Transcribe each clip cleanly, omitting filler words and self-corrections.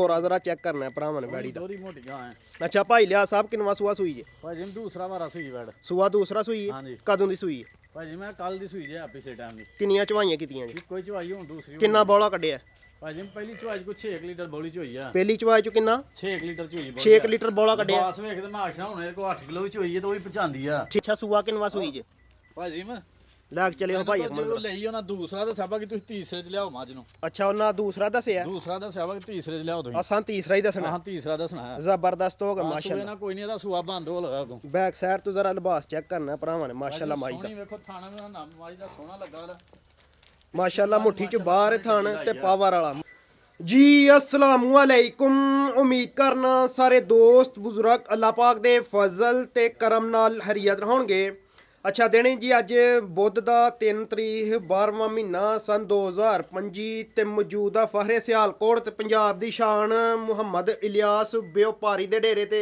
होरा जरा चेक करना है भरावां ने वैड़ी दा। थोड़ी मोटी गां है। अच्छा भाई लिया साहब किनवा सूआ सूई जे? भाजी मैं दूसरा वारा सूई बैठ। सूआ दूसरा सूई है? हाँ जी। कदों दी सूई है? भाजी मैं कल दी सूई जे पिछले टाइम दी। किन्नियां चवाइयां कीतियां जी? कोई चवाई हुन दूसरी। किन्ना बौला कड्ढिया? भाजी मैं पहली चवाई को 6 लीटर बौली चोई है। पहली चवाई चो किन्ना? 6 लीटर चोई। 6 लीटर बौला कड्ढिया। बास वेख ते मैं आखना हुन इहदे को 8 किलो चोई है तो ही पचांदी है। अच्छा सूआ किनवा सूई जे? भाजी मैं लैक चले हो भाई जो ਲਈ ਉਹਨਾਂ ਦੂਸਰਾ ਤਾਂ ਸਾਬਾ ਕਿ ਤੁਸੀਂ ਤੀਸਰੇ ਚ ਲਿਆਓ ਮੱਝ ਨੂੰ। अच्छा ਉਹਨਾਂ दूसरा दसिया? ਦੂਸਰਾ ਦਾ ਸਾਬਾ ਕਿ ਤੀਸਰੇ ਚ ਲਿਆਓ ਤੁਸੀਂ। असां तीसरा ही दसना? ਹਾਂ ਤੀਸਰਾ ਦੱਸਣਾ ਹੈ। जबरदस्त होगा ਸੂਏ माशाल्लाह। ਨਾ ਕੋਈ ਨਹੀਂ ਇਹਦਾ ਸੂਆ ਬੰਦ ਹੋ ਲਗਾ ਕੋ। बैक साइड तो जरा लिबास चेक करना भरावां ने माशाल्लाह माई दा। ਸੋਹਣੀ ਵੇਖੋ ਥਾਣਾ ਦਾ ਨਾਮ ਮਾਈ ਦਾ ਸੋਹਣਾ ਲੱਗਾ ਲਾ। माशाल्लाह मुट्ठी च बाहर थान ते पावर वाला। जी अस्सलाम वालेकुम। उम्मीद करना सारे दोस्त बुजुर्ग अल्लाह पाक दे फजल ते करम नाल हरियत होणगे। अच्छा दिन जी अज बुध का 3 तरीक 12वां महीना सन 2025 ते मौजूदा फहरे सियालकोट ते पंजाब दी शान मुहम्मद इलियास व्यापारी दे डेरे ते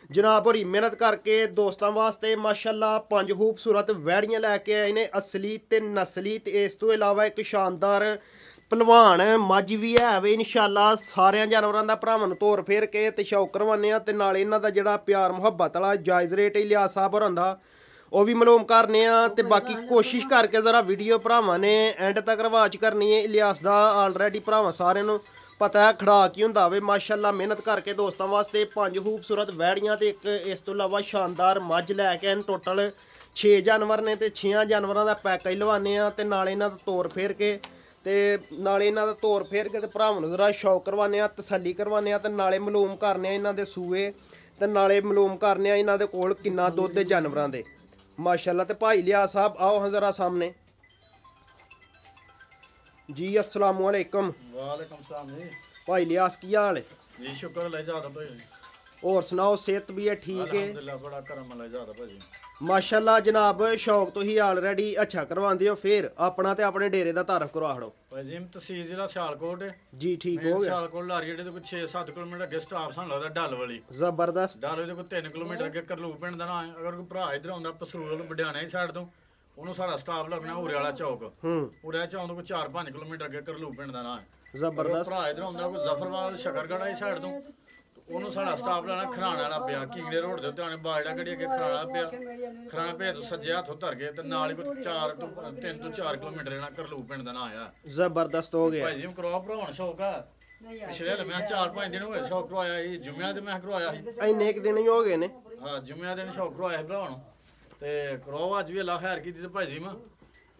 जनाब होरी मेहनत करके दोस्तों वास्ते माशाल्लाह 5 खूबसूरत वैड़ियां लैके आए ने असली ते नस्ली ते इस तो इलावा एक शानदार भलवान मझ भी है वे इंशाल्लाह सारे जानवरों का भरावां नूं तोर फेर के ते शौक करवाने आ ते नाल इन्हां दा जिहड़ा प्यार मुहब्बत वाला जायज़ रेट इलियास साहब होरां दा ਉਹ ਵੀ ਮਲੂਮ ਕਰਨੇ ਆ ਤੇ ਬਾਕੀ ਕੋਸ਼ਿਸ਼ ਕਰਕੇ ਜ਼ਰਾ ਵੀਡੀਓ ਭਰਾਵਾਂ ਨੇ ਐਂਡ ਤੱਕ ਰਵਾਜ ਕਰਨੀ ਹੈ। ਇਲਿਆਸ ਦਾ ਆਲਰੇਡੀ ਭਰਾਵਾਂ ਸਾਰਿਆਂ ਨੂੰ ਪਤਾ ਹੈ ਖੜਾ ਕੀ ਹੁੰਦਾ ਵੇ। ਮਾਸ਼ਾਅੱਲਾ ਮਿਹਨਤ ਕਰਕੇ ਦੋਸਤਾਂ ਵਾਸਤੇ 5 ਖੂਬਸੂਰਤ ਵੈੜੀਆਂ ਤੇ ਇੱਕ ਇਸ ਤੋਂ ਇਲਾਵਾ ਸ਼ਾਨਦਾਰ ਮੱਝ ਲੈ ਕੇ ਆਏ ਟੋਟਲ 6 ਜਾਨਵਰ ਨੇ ਤੇ 6 ਜਾਨਵਰਾਂ ਦਾ ਪੈਕੇਜ ਲਵਾਨੇ ਆ ਤੇ ਨਾਲ ਇਹਨਾਂ ਦਾ ਤੋਰ ਫੇਰ ਕੇ ਤੇ ਨਾਲੇ ਇਹਨਾਂ ਦਾ ਤੋਰ ਫੇਰ ਕੇ ਤੇ ਭਰਾਵਾਂ ਨੂੰ ਜ਼ਰਾ ਸ਼ੌਕ ਕਰਵਾਨੇ ਆ ਤਸੱਲੀ ਕਰਵਾਨੇ ਆ ਤੇ ਨਾਲੇ ਮਲੂਮ ਕਰਨੇ ਆ ਇਹਨਾਂ ਦੇ ਸੂਏ ਤੇ ਨਾਲੇ ਮਲੂਮ ਕਰਨੇ ਆ ਇਹਨਾਂ ਦੇ ਕੋਲ ਕਿੰਨਾ ਦੁੱਧ ਦੇ ਜਾਨਵਰਾਂ ਦੇ माशाल्लाह। ते भाई लियास साहब आओ हाँ जरा सामने जी। अस्सलाम वालेकुम। वालेकुम सलाम जी। भाई लियास की हाल है जी? शुक्र ले जादा भाई। और सुनाओ सेहत भी है ठीक है? अल्हम्दुलिल्लाह बड़ा करम ले जादा भाई। माशाल्लाह जनाब शौक तो ही ऑलरेडी अच्छा करवांदे हो फिर अपना ते अपने डेरे दा तारफ करवा छड़ो भाई जी। तहसील जिला सियालकोट है जी। ठीक हो गया। सियालकोट लारी जेडे कोई 6-7 किलोमीटर अगे स्टाफ सान लगदा डल वाली। जबरदस्त। डल वाली कोई 3 किलोमीटर अगे करलूक पिंड दा ना है। अगर कोई भरा इधर आंदा पसरूल बडियाने की साइड तो ਉਹਨੂੰ ਸਾਡਾ ਸਟਾਫ ਲੱਗਣਾ ਉਰੇ ਵਾਲਾ ਚੌਕ। ਉਰੇ ਚੌਂਕ ਤੋਂ ਕੋਈ 4-5 ਕਿਲੋਮੀਟਰ ਅੱਗੇ ਕਰਲੂ ਪਿੰਡ ਦਾ ਨਾਂ ਹੈ। ਜ਼ਬਰਦਸਤ। ਭਰਾ ਇਧਰ ਆਉਂਦਾ ਕੋਈ ਜ਼ਫਰਵਾਲ ਸ਼ਕਰਗੜ੍ਹ ਵਾਲੀ ਸਾਈਡ ਤੋਂ ਉਹਨੂੰ ਸਾਡਾ ਸਟਾਫ ਲੈਣਾ ਖਰਾਣਾ ਵਾਲਾ ਪਿਆ ਕੀਂਗੜੇ ਰੋਡ ਦੇ ਉੱਤੇ ਆਣੇ ਬਾਜੜਾ ਗੱਡੀ ਅੱਗੇ ਖਰਾਣਾ ਵਾਲਾ ਪਿਆ। ਖਰਾਣਾ ਭੇਜ ਤੋਂ ਸੱਜੇ ਹੱਥੋਂ ਧਰ ਕੇ ਤੇ ਨਾਲ ਹੀ ਕੋਈ 3 ਤੋਂ 4 ਕਿਲੋਮੀਟਰ ਇਹਨਾਂ ਕਰਲੂ ਪਿੰਡ ਦਾ ਨਾਂ ਆ। ਜ਼ਬਰਦਸਤ ਹੋ ਗਿਆ ਭਾਈ ਜੀ ਕਰਵਾ ਭਰਾਉਣ ਸ਼ੌਕ ਆ। ਪਿਛਲੇ ਹਲੇ ਮੈਂ 4-5 ਦਿਨ ਹੋਏ ਸ਼ੌਕ ਕਰਵਾਇਆ ਸੀ। ਜੁਮਿਆਂ ਤੇ ਮੈਂ ਕਰਵਾਇਆ ਸੀ। ਇੰਨੇ ਇੱਕ ਦਿਨ ਹੀ ਹੋ ਗਏ ਨੇ। ਹਾਂ ਜੁਮਿਆਂ ਦਿਨ ਸ਼ੌਕ ਕਰਵਾਇਆ ਸੀ ਭਰਾਉਣ ਤੇ ਕਰਵਾ ਅੱਜ ਵੀ ਅੱਲਾ ਖੈਰ ਕੀਤੀ ਤੇ ਭਾਈ ਜੀ ਮੈਂ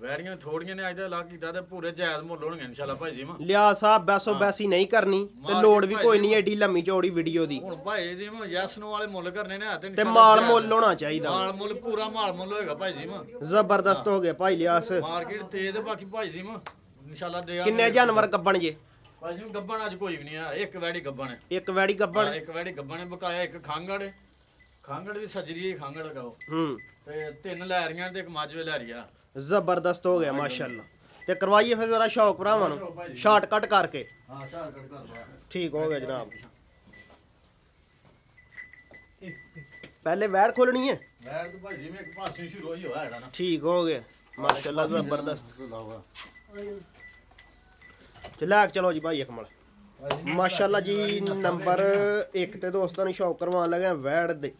ਵੈੜੀਆਂ ਥੋੜੀਆਂ ਨੇ ਅੱਜ ਦਾ ਲਾ ਕੀਤਾ ਤੇ ਪੂਰੇ ਜਾਇਜ਼ ਮੁੱਲ ਹੋਣਗੇ ਇਨਸ਼ਾਅੱਲਾ ਭਾਈ ਜੀ ਮੈਂ। ਲਿਆ ਸਾਹਿਬ ਬੈਸੋ ਬੈਸੀ ਨਹੀਂ ਕਰਨੀ ਤੇ ਲੋੜ ਵੀ ਕੋਈ ਨਹੀਂ ਐਡੀ ਲੰਮੀ ਚੌੜੀ ਵੀਡੀਓ ਦੀ। ਹੁਣ ਭਾਈ ਜੀ ਮੈਂ ਯੈਸ ਨੂੰ ਵਾਲੇ ਮੁੱਲ ਕਰਨੇ ਨੇ ਤੇ ਮਾਲ ਮੁੱਲ ਹੋਣਾ ਚਾਹੀਦਾ। ਮਾਲ ਮੁੱਲ ਪੂਰਾ ਮਾਲ ਮੁੱਲ ਹੋਏਗਾ ਭਾਈ ਜੀ ਮੈਂ। ਜ਼ਬਰਦਸਤ ਹੋ ਗਿਆ ਭਾਈ ਲਿਆਸ। ਮਾਰਕੀਟ ਤੇਜ਼ ਤੇ ਬਾਕੀ ਭਾਈ ਜੀ ਮੈਂ ਇਨਸ਼ਾਅੱਲਾ ਦੇ। ਕਿੰਨੇ ਜਾਨਵਰ ਗੱਬਣ ਜੇ? ਭਾਈ ਜੀ ਗੱਬਣ ਅੱਜ ਕੋਈ ਵੀ ਨਹੀਂ ਆ। ਇੱਕ ਵੈੜੀ ਗੱਬਣ ਹੈ। ਇੱਕ ਵੈੜੀ ਗੱਬਣ? ਇੱਕ ਵੈੜੀ ਗੱਬਣ ਹੈ ਬਕਾਇਆ। ਇੱਕ ਖਾਂਗੜ ਹੈ। ਖਾਂਗੜ ਵੀ ਸਜਰੀ ਹੈ। ਖਾਂਗੜ ਲਗਾਓ ਤੇ 3 ਲੈਰੀਆਂ ਤੇ ਇੱਕ ਮੱਝ ਵੇ ਲੈਰੀ ਆ। ਜ਼ਬਰਦਸਤ ਹੋ ਗਿਆ ਮਾਸ਼ਾਅੱਲਾ। ਤੇ ਕਰਵਾਈਏ ਫਿਰ ਜ਼ਰਾ ਸ਼ੌਕ ਭਰਾਵਾਂ ਨੂੰ ਸ਼ਾਰਟਕਟ ਕਰਕੇ। ਹਾਂ ਸ਼ਾਰਟਕਟ ਕਰ ਦਵਾ। ਠੀਕ ਹੋ ਗਿਆ ਜਨਾਬ। पहले वैड़ खोलनी है? वैड़ तो भाई जी में एक पास शुरू होई होया है ना। ठीक हो गया माशाल्लाह जबरदस्त। चला चलो जी भाई अकमल माशाल्लाह जी। नंबर 1 ते दोस्तों ने शौक करवान लगे वैड़ दे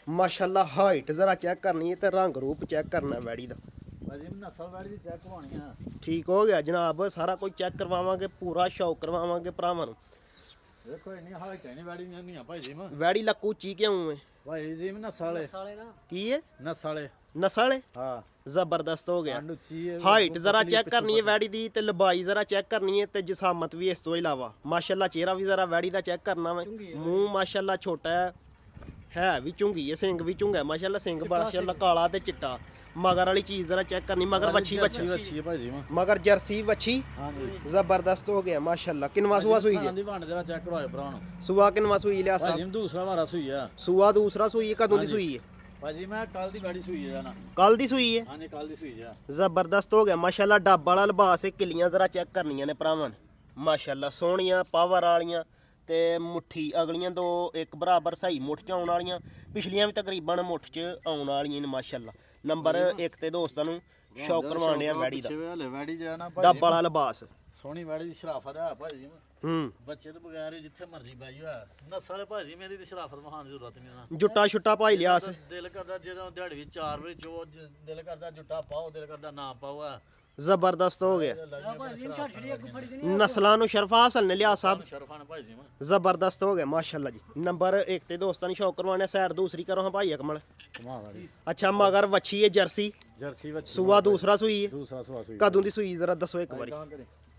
माशाल्लाह। हाइट जरा चेक करनी है ते रंग रूप चेक करना वैड़ी दा। ठीक हो गया जनाब। सारा कुछ चेक करवावांगे पूरा शौक करवावांगे भरावां नूं। देखो इन्नी हाइट है नहीं वैड़ी नहीं है भाई जी में। वैड़ी ला कूची क्यों है भाई जी में नसाले की है? नसाले नस्ल है। हां जबरदस्त हो गया। हाइट जरा चेक करनी है वैड़ी दी ते लंबाई जरा चेक करनी है ते जिसामत भी इस तो इलावा माशाल्लाह। चेहरा भी जरा वैड़ी दा चेक करना है। मुंह माशाल्लाह छोटा है भी झुंगी है। सिंग भी झुंगा है माशाल्लाह। सिंग माशाल्लाह काला ते चिट्टा। मगर वाली चीज जरा चेक करनी। मगर वच्छी है भाई जी में। मगर जर्सी वच्छी। हां जी जबरदस्त हो गया माशाल्लाह। किनवा सुआ सुई है? जरा चेक करवाओ भरावन। सुआ किनवा सुई लिया भाई जी दूसरा वारा सुई है। सुआ दूसरा सुई कदों दी सुई है? भाजी मैं कल दी बड़ी सुई है ना। कल दी सुई है? हां जी कल दी सुई है। जबरदस्त हो गया माशाल्लाह। डब वाला लिबास है। किलियां जरा चेक करनियां ने भरावां ने माशाल्लाह। सोहणियां पावर वालियां ते मुट्ठी अगलियां दो एक बराबर सही मुठ च आउण वालियां। पिछलियां भी तकरीबन मुठ च आउण वालियां ने माशाल्लाह। नंबर 1 ते दोस्तां नूं शौक करवाने आ वैड़ी दा। वैड़ी जे ना डब वाला लिबास सोहनी वैड़ी दी शराफत है भाई जी। ਹੂੰ ਬੱਚੇ ਤੋਂ ਬਗੈਰ ਹੀ ਜਿੱਥੇ ਮਰਜੀ ਬਹਿ ਜਾ ਨਸਲ ਵਾਲੇ ਭਾਜੀ ਮੇਰੀ ਤੇ ਸ਼ਰਾਫਤ ਮਹਾਨ ਦੀ ਜ਼ਰੂਰਤ ਨਹੀਂ ਨਾ ਜੁੱਟਾ ਛੁੱਟਾ ਭਾਈ ਲਿਆਸ ਦਿਲ ਕਰਦਾ ਜਦੋਂ ਦਿਹਾੜੀ ਵਿੱਚ 4 ਵਜੇ ਚੋ ਦਿਲ ਕਰਦਾ ਜੁੱਟਾ ਪਾਓ ਦਿਲ ਕਰਦਾ ਨਾ ਪਾਓ ਆ ਜ਼ਬਰਦਸਤ ਹੋ ਗਿਆ ਨਸਲਾਂ ਨੂੰ ਸ਼ਰਫ ਹਾਸਲ ਨੇ ਲਿਆ ਸਾਹਿਬ ਸ਼ਰਫਾਨ ਭਾਜੀ ਮੈਂ ਜ਼ਬਰਦਸਤ ਹੋ ਗਿਆ ਮਾਸ਼ਾਅੱਲਾ ਜੀ ਨੰਬਰ 1 ਤੇ ਦੋਸਤਾਂ ਨੂੰ ਸ਼ੌਕ ਕਰਵਾਉਣੇ ਸਾਈਡ ਦੂਸਰੀ ਕਰੋ ਹਾਂ ਭਾਈ ਅਕਮਲ ਕਮਾਲ ਵਾਲੀ ਅੱਛਾ ਮਗਰ ਵੱਛੀ ਹੈ ਜਰਸੀ ਜਰਸੀ ਵਿੱਚ ਸੂਆ ਦੂਸਰਾ ਸੂਈ ਹੈ ਦੂਸਰਾ ਸੁਆ ਸੂਈ ਕਦੋਂ ਦੀ ਸੂਈ ਜ਼ਰਾ ਦੱਸੋ ਇੱਕ ਵਾਰੀ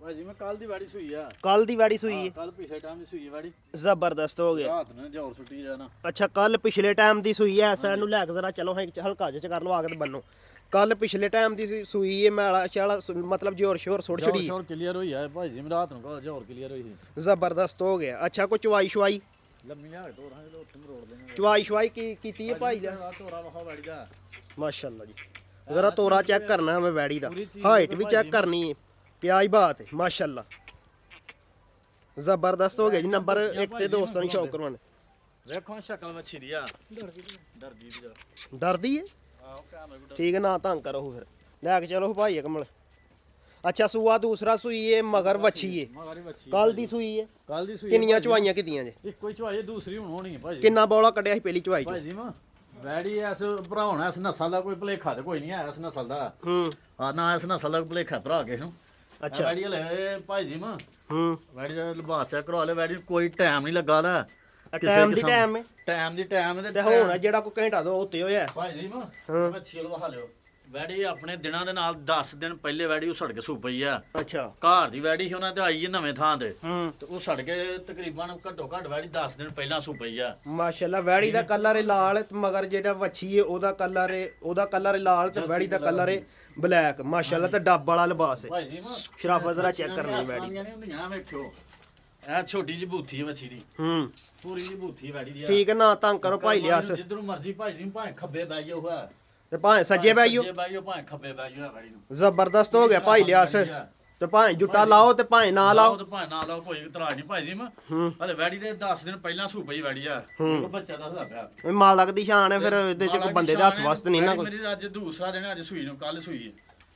ਭਾਜੀ ਮੈਂ ਕੱਲ ਦੀ ਵਾੜੀ ਸੂਈ ਆ ਕੱਲ ਦੀ ਵਾੜੀ ਸੂਈ ਹੈ ਕੱਲ ਪਿਛਲੇ ਟਾਈਮ ਦੀ ਸੂਈ ਵਾੜੀ ਜ਼ਬਰਦਸਤ ਹੋ ਗਿਆ ਰਾਤ ਨੂੰ ਜੋਰ ਸੁੱਟੀ ਜਾਣਾ ਅੱਛਾ ਕੱਲ ਪਿਛਲੇ ਟਾਈਮ ਦੀ ਸੂਈ ਐ ਸਾਈਡ ਨੂੰ ਲੈ ਕੇ ਜ਼ਰਾ ਚਲੋ ਹਾਂ ਹਲਕਾ ਜਿਹਾ ਕਰ ਲਓ ਆ ਕੇ ਤੇ ਬੰਨੋ ਕੱਲ ਪਿਛਲੇ ਟਾਈਮ ਦੀ ਸੂਈ ਹੈ ਮੈਲਾ ਚਾਲਾ ਮਤਲਬ ਜੋਰ ਸ਼ੋਰ ਸੁੱਟ ਛੜੀ ਜੋਰ ਕਲੀਅਰ ਹੋਈ ਆ ਭਾਜੀ ਮੈਂ ਰਾਤ ਨੂੰ ਕਹ ਜੋਰ ਕਲੀਅਰ ਹੋਈ ਸੀ ਜ਼ਬਰਦਸਤ ਹੋ ਗਿਆ ਅੱਛਾ ਕੋਈ ਚਵਾਈ ਸ਼ਵਾਈ ਲੰਮੀ ਲਿਆ ਕੇ ਤੋਰਾਂਗੇ ਤੇ ਉੱਥੇ ਮਰੋੜ ਦੇਣਾ ਚਵਾਈ ਸ਼ਵਾਈ ਕੀ ਕੀਤੀ ਹੈ ਭਾਈ ਦਾ ਆ ਤੋਰਾ ਵਖਾ ਵਾੜੀ ਦਾ ਮਾਸ਼ਾਅੱਲਾ ਜੀ ਜ਼ਰਾ ਤੋਰਾ ਚੈੱਕ ਕਰਨਾ ਹमें ਵੈੜੀ ਦਾ ਹਾਈਟ ਵੀ ਚੈੱਕ ਕਰਨੀ ਹੈ ਕਿਆ ਹੀ ਬਾਤ ਹੈ ਮਾਸ਼ਾਅੱਲਾ ਜ਼ਬਰਦਸਤ ਹੋ ਗਿਆ ਜੀ ਨੰਬਰ 1 ਤੇ ਦੋਸਤਾਂ ਨੂੰ ਸ਼ੌਕ ਕਰਵਾਉਣੇ ਵੇਖੋ ਸ਼ਕਲ ਮੱਛੀ ਦੀ ਆ ਡਰਦੀ ਦੀ ਡਰਦੀ ਹੈ ਆਹ ਕੈਮਰੇ ਠੀਕ ਹੈ ਨਾ ਤੰਗ ਕਰੋ ਫਿਰ ਲੈ ਕੇ ਚਲੋ ਭਾਈ ਕਮਲ ਅੱਛਾ ਸੂਆ ਦੂਸਰਾ ਸੂਈ ਹੈ ਮਗਰ ਵੱਛੀ ਹੈ ਮਗਾਰੀ ਬੱਚੀ ਕੱਲ ਦੀ ਸੂਈ ਹੈ ਕੱਲ ਦੀ ਸੂਈ ਕਿੰਨੀਆਂ ਚਵਾਈਆਂ ਕੀਤੀਆਂ ਜੇ ਇੱਕੋ ਹੀ ਚਵਾਈ ਦੂਸਰੀ ਹੁਣ ਹੋਣੀ ਹੈ ਭਾਜੀ ਕਿੰਨਾ ਬੌਲਾ ਕੱਢਿਆ ਸੀ ਪਹਿਲੀ ਚਵਾਈ ਚ ਭਾਜੀ ਮੈਂ ਵੈੜੀ ਐਸ ਭਰਾਉਣਾ ਇਸ ਨਸਲ ਦਾ ਕੋਈ ਭਲੇਖਾ ਤੇ ਕੋਈ ਨਹੀਂ ਹੈ ਇਸ ਨਸਲ ਦਾ ਹੂੰ ਆ ਨਾ ਇਸ ਨਸਲ ਦਾ ਭਲੇਖਾ ਭਰਾ ਕੇ ਨੂੰ ਅੱਛਾ ਵੈੜੀ ਲੈ ਭਾਜੀ ਮੈਂ ਹੂੰ ਵੈੜੀ ਦਾ ਲਿਬਾਸ ਚੈੱਕ ਕਰਵਾ ਲੈ ਵੈੜੀ ਨੂੰ ਕੋਈ ਟਾਈਮ ਨਹੀਂ ਲੱਗਾ ਲੈ ਟਾਈਮ ਦੀ ਟਾਈਮ ਹੈ ਟਾਈਮ ਦੀ ਟਾਈਮ ਤੇ ਹੁਣ ਜਿਹੜਾ ਕੋਈ ਘੰਟਾ ਦੋ ਉੱਤੇ ਹੋਇਆ ਭਾਜੀ ਮੈਂ ਮੱਛੀ ਲਵਾ ਲਿਓ ਵੈੜੀ ਆਪਣੇ ਦਿਨਾਂ ਦੇ ਨਾਲ 10 ਦਿਨ ਪਹਿਲੇ ਵੈੜੀ ਉਹ ਸੜ ਕੇ ਸੂ ਪਈ ਆ ਅੱਛਾ ਘਰ ਦੀ ਵੈੜੀ ਸੀ ਉਹਨਾਂ ਤੇ ਆਈ ਹੈ ਨਵੇਂ ਥਾਂ ਤੇ ਹੂੰ ਤੇ ਉਹ ਸੜ ਕੇ ਤਕਰੀਬਨ ਘੱਟੋ ਘੱਟ ਵੈੜੀ 10 ਦਿਨ ਪਹਿਲਾਂ ਸੂ ਪਈ ਆ ਮਾਸ਼ਾਅੱਲਾ ਵੈੜੀ ਦਾ ਕਲਰ ਹੈ ਲਾਲ ਤੇ ਮਗਰ ਜਿਹੜਾ ਵੱਛੀ ਹੈ ਉਹਦਾ ਕਲਰ ਹੈ ਲਾਲ ਤੇ ਵੈੜੀ ਦਾ ਕਲਰ ਹੈ ਬਲੈਕ ਮਾਸ਼ਾਅੱਲਾ ਤੇ ਡੱਬ ਵਾਲਾ ਲਿਬਾਸ ਹੈ ਭਾਜੀ ਮੈਂ ਸ਼ਰਾਫਤ ਜ਼ਰਾ ਚੈੱਕ ਕਰਨੀ ਵੈੜੀ ਨਹੀਂ ਹੁੰਦੀਆਂ ਵੇਖਿਓ ਇਹ ਛੋਟੀ ਜਿਹੀ ਬੂਥੀ ਹੈ ਮੱਛੀ ਦੀ ਹੂੰ ਪੂਰੀ ਜਿਹੀ ਬੂਥੀ ਵੈੜੀ ਦੀ ਆ ਠੀਕ ਹੈ ਨਾ ਤੰਗ ਕਰੋ ਭਾਈ ਲਿਆਸ ਜਿੱਧਰੋਂ ਮਰਜ਼ੀ ਭਾਜੀ ਭਾਵੇਂ ਖੱਬੇ ਬਹਿ ਜਾਓ ਹੋਇਆ ਤੇ ਭਾਵੇਂ ਸੱਜੇ ਬੈਈਓ ਸੱਜੇ ਬਹਿ ਜਾਓ ਭਾਵੇਂ ਖੱਬੇ ਬਹਿ ਜਾਓ ਵੈੜੀ ਨੂੰ ਜ਼ਬਰਦਸਤ ਹੋ ਗਿਆ ਭਾਈ ਲਿਆਸ ਤੇ ਭਾਵੇਂ ਜੁੱਟਾ ਲਾਓ ਤੇ ਭਾਵੇਂ ਨਾ ਲਾਓ ਤੇ ਭਾਵੇਂ ਨਾ ਲਾਓ ਕੋਈ ਇਤਰਾਜ਼ ਨਹੀਂ ਭਾਜੀ ਮੈਂ ਹਲੇ ਵੈੜੀ ਦੇ 10 ਦਿਨ ਪਹਿਲਾਂ ਸੂ ਪਈ ਵੈੜੀ ਆ ਉਹ ਬੱਚਾ ਦੱਸਦਾ ਪਿਆ ਇਹ ਮਾਲਕ ਦੀ ਸ਼ਾਨ ਹੈ ਫਿਰ ਇਹਦੇ ਚ ਕੋਈ ਬੰਦੇ ਦੇ ਹੱਥ ਵਸਤ ਨਹੀਂ ਨਾ ਕੋਈ ਮੇਰੀ ਅੱਜ ਦੂਸਰਾ ਦਿਨ ਅੱਜ ਸੂਈ ਨੂੰ ਕੱਲ ਸੂਈ ਹੈ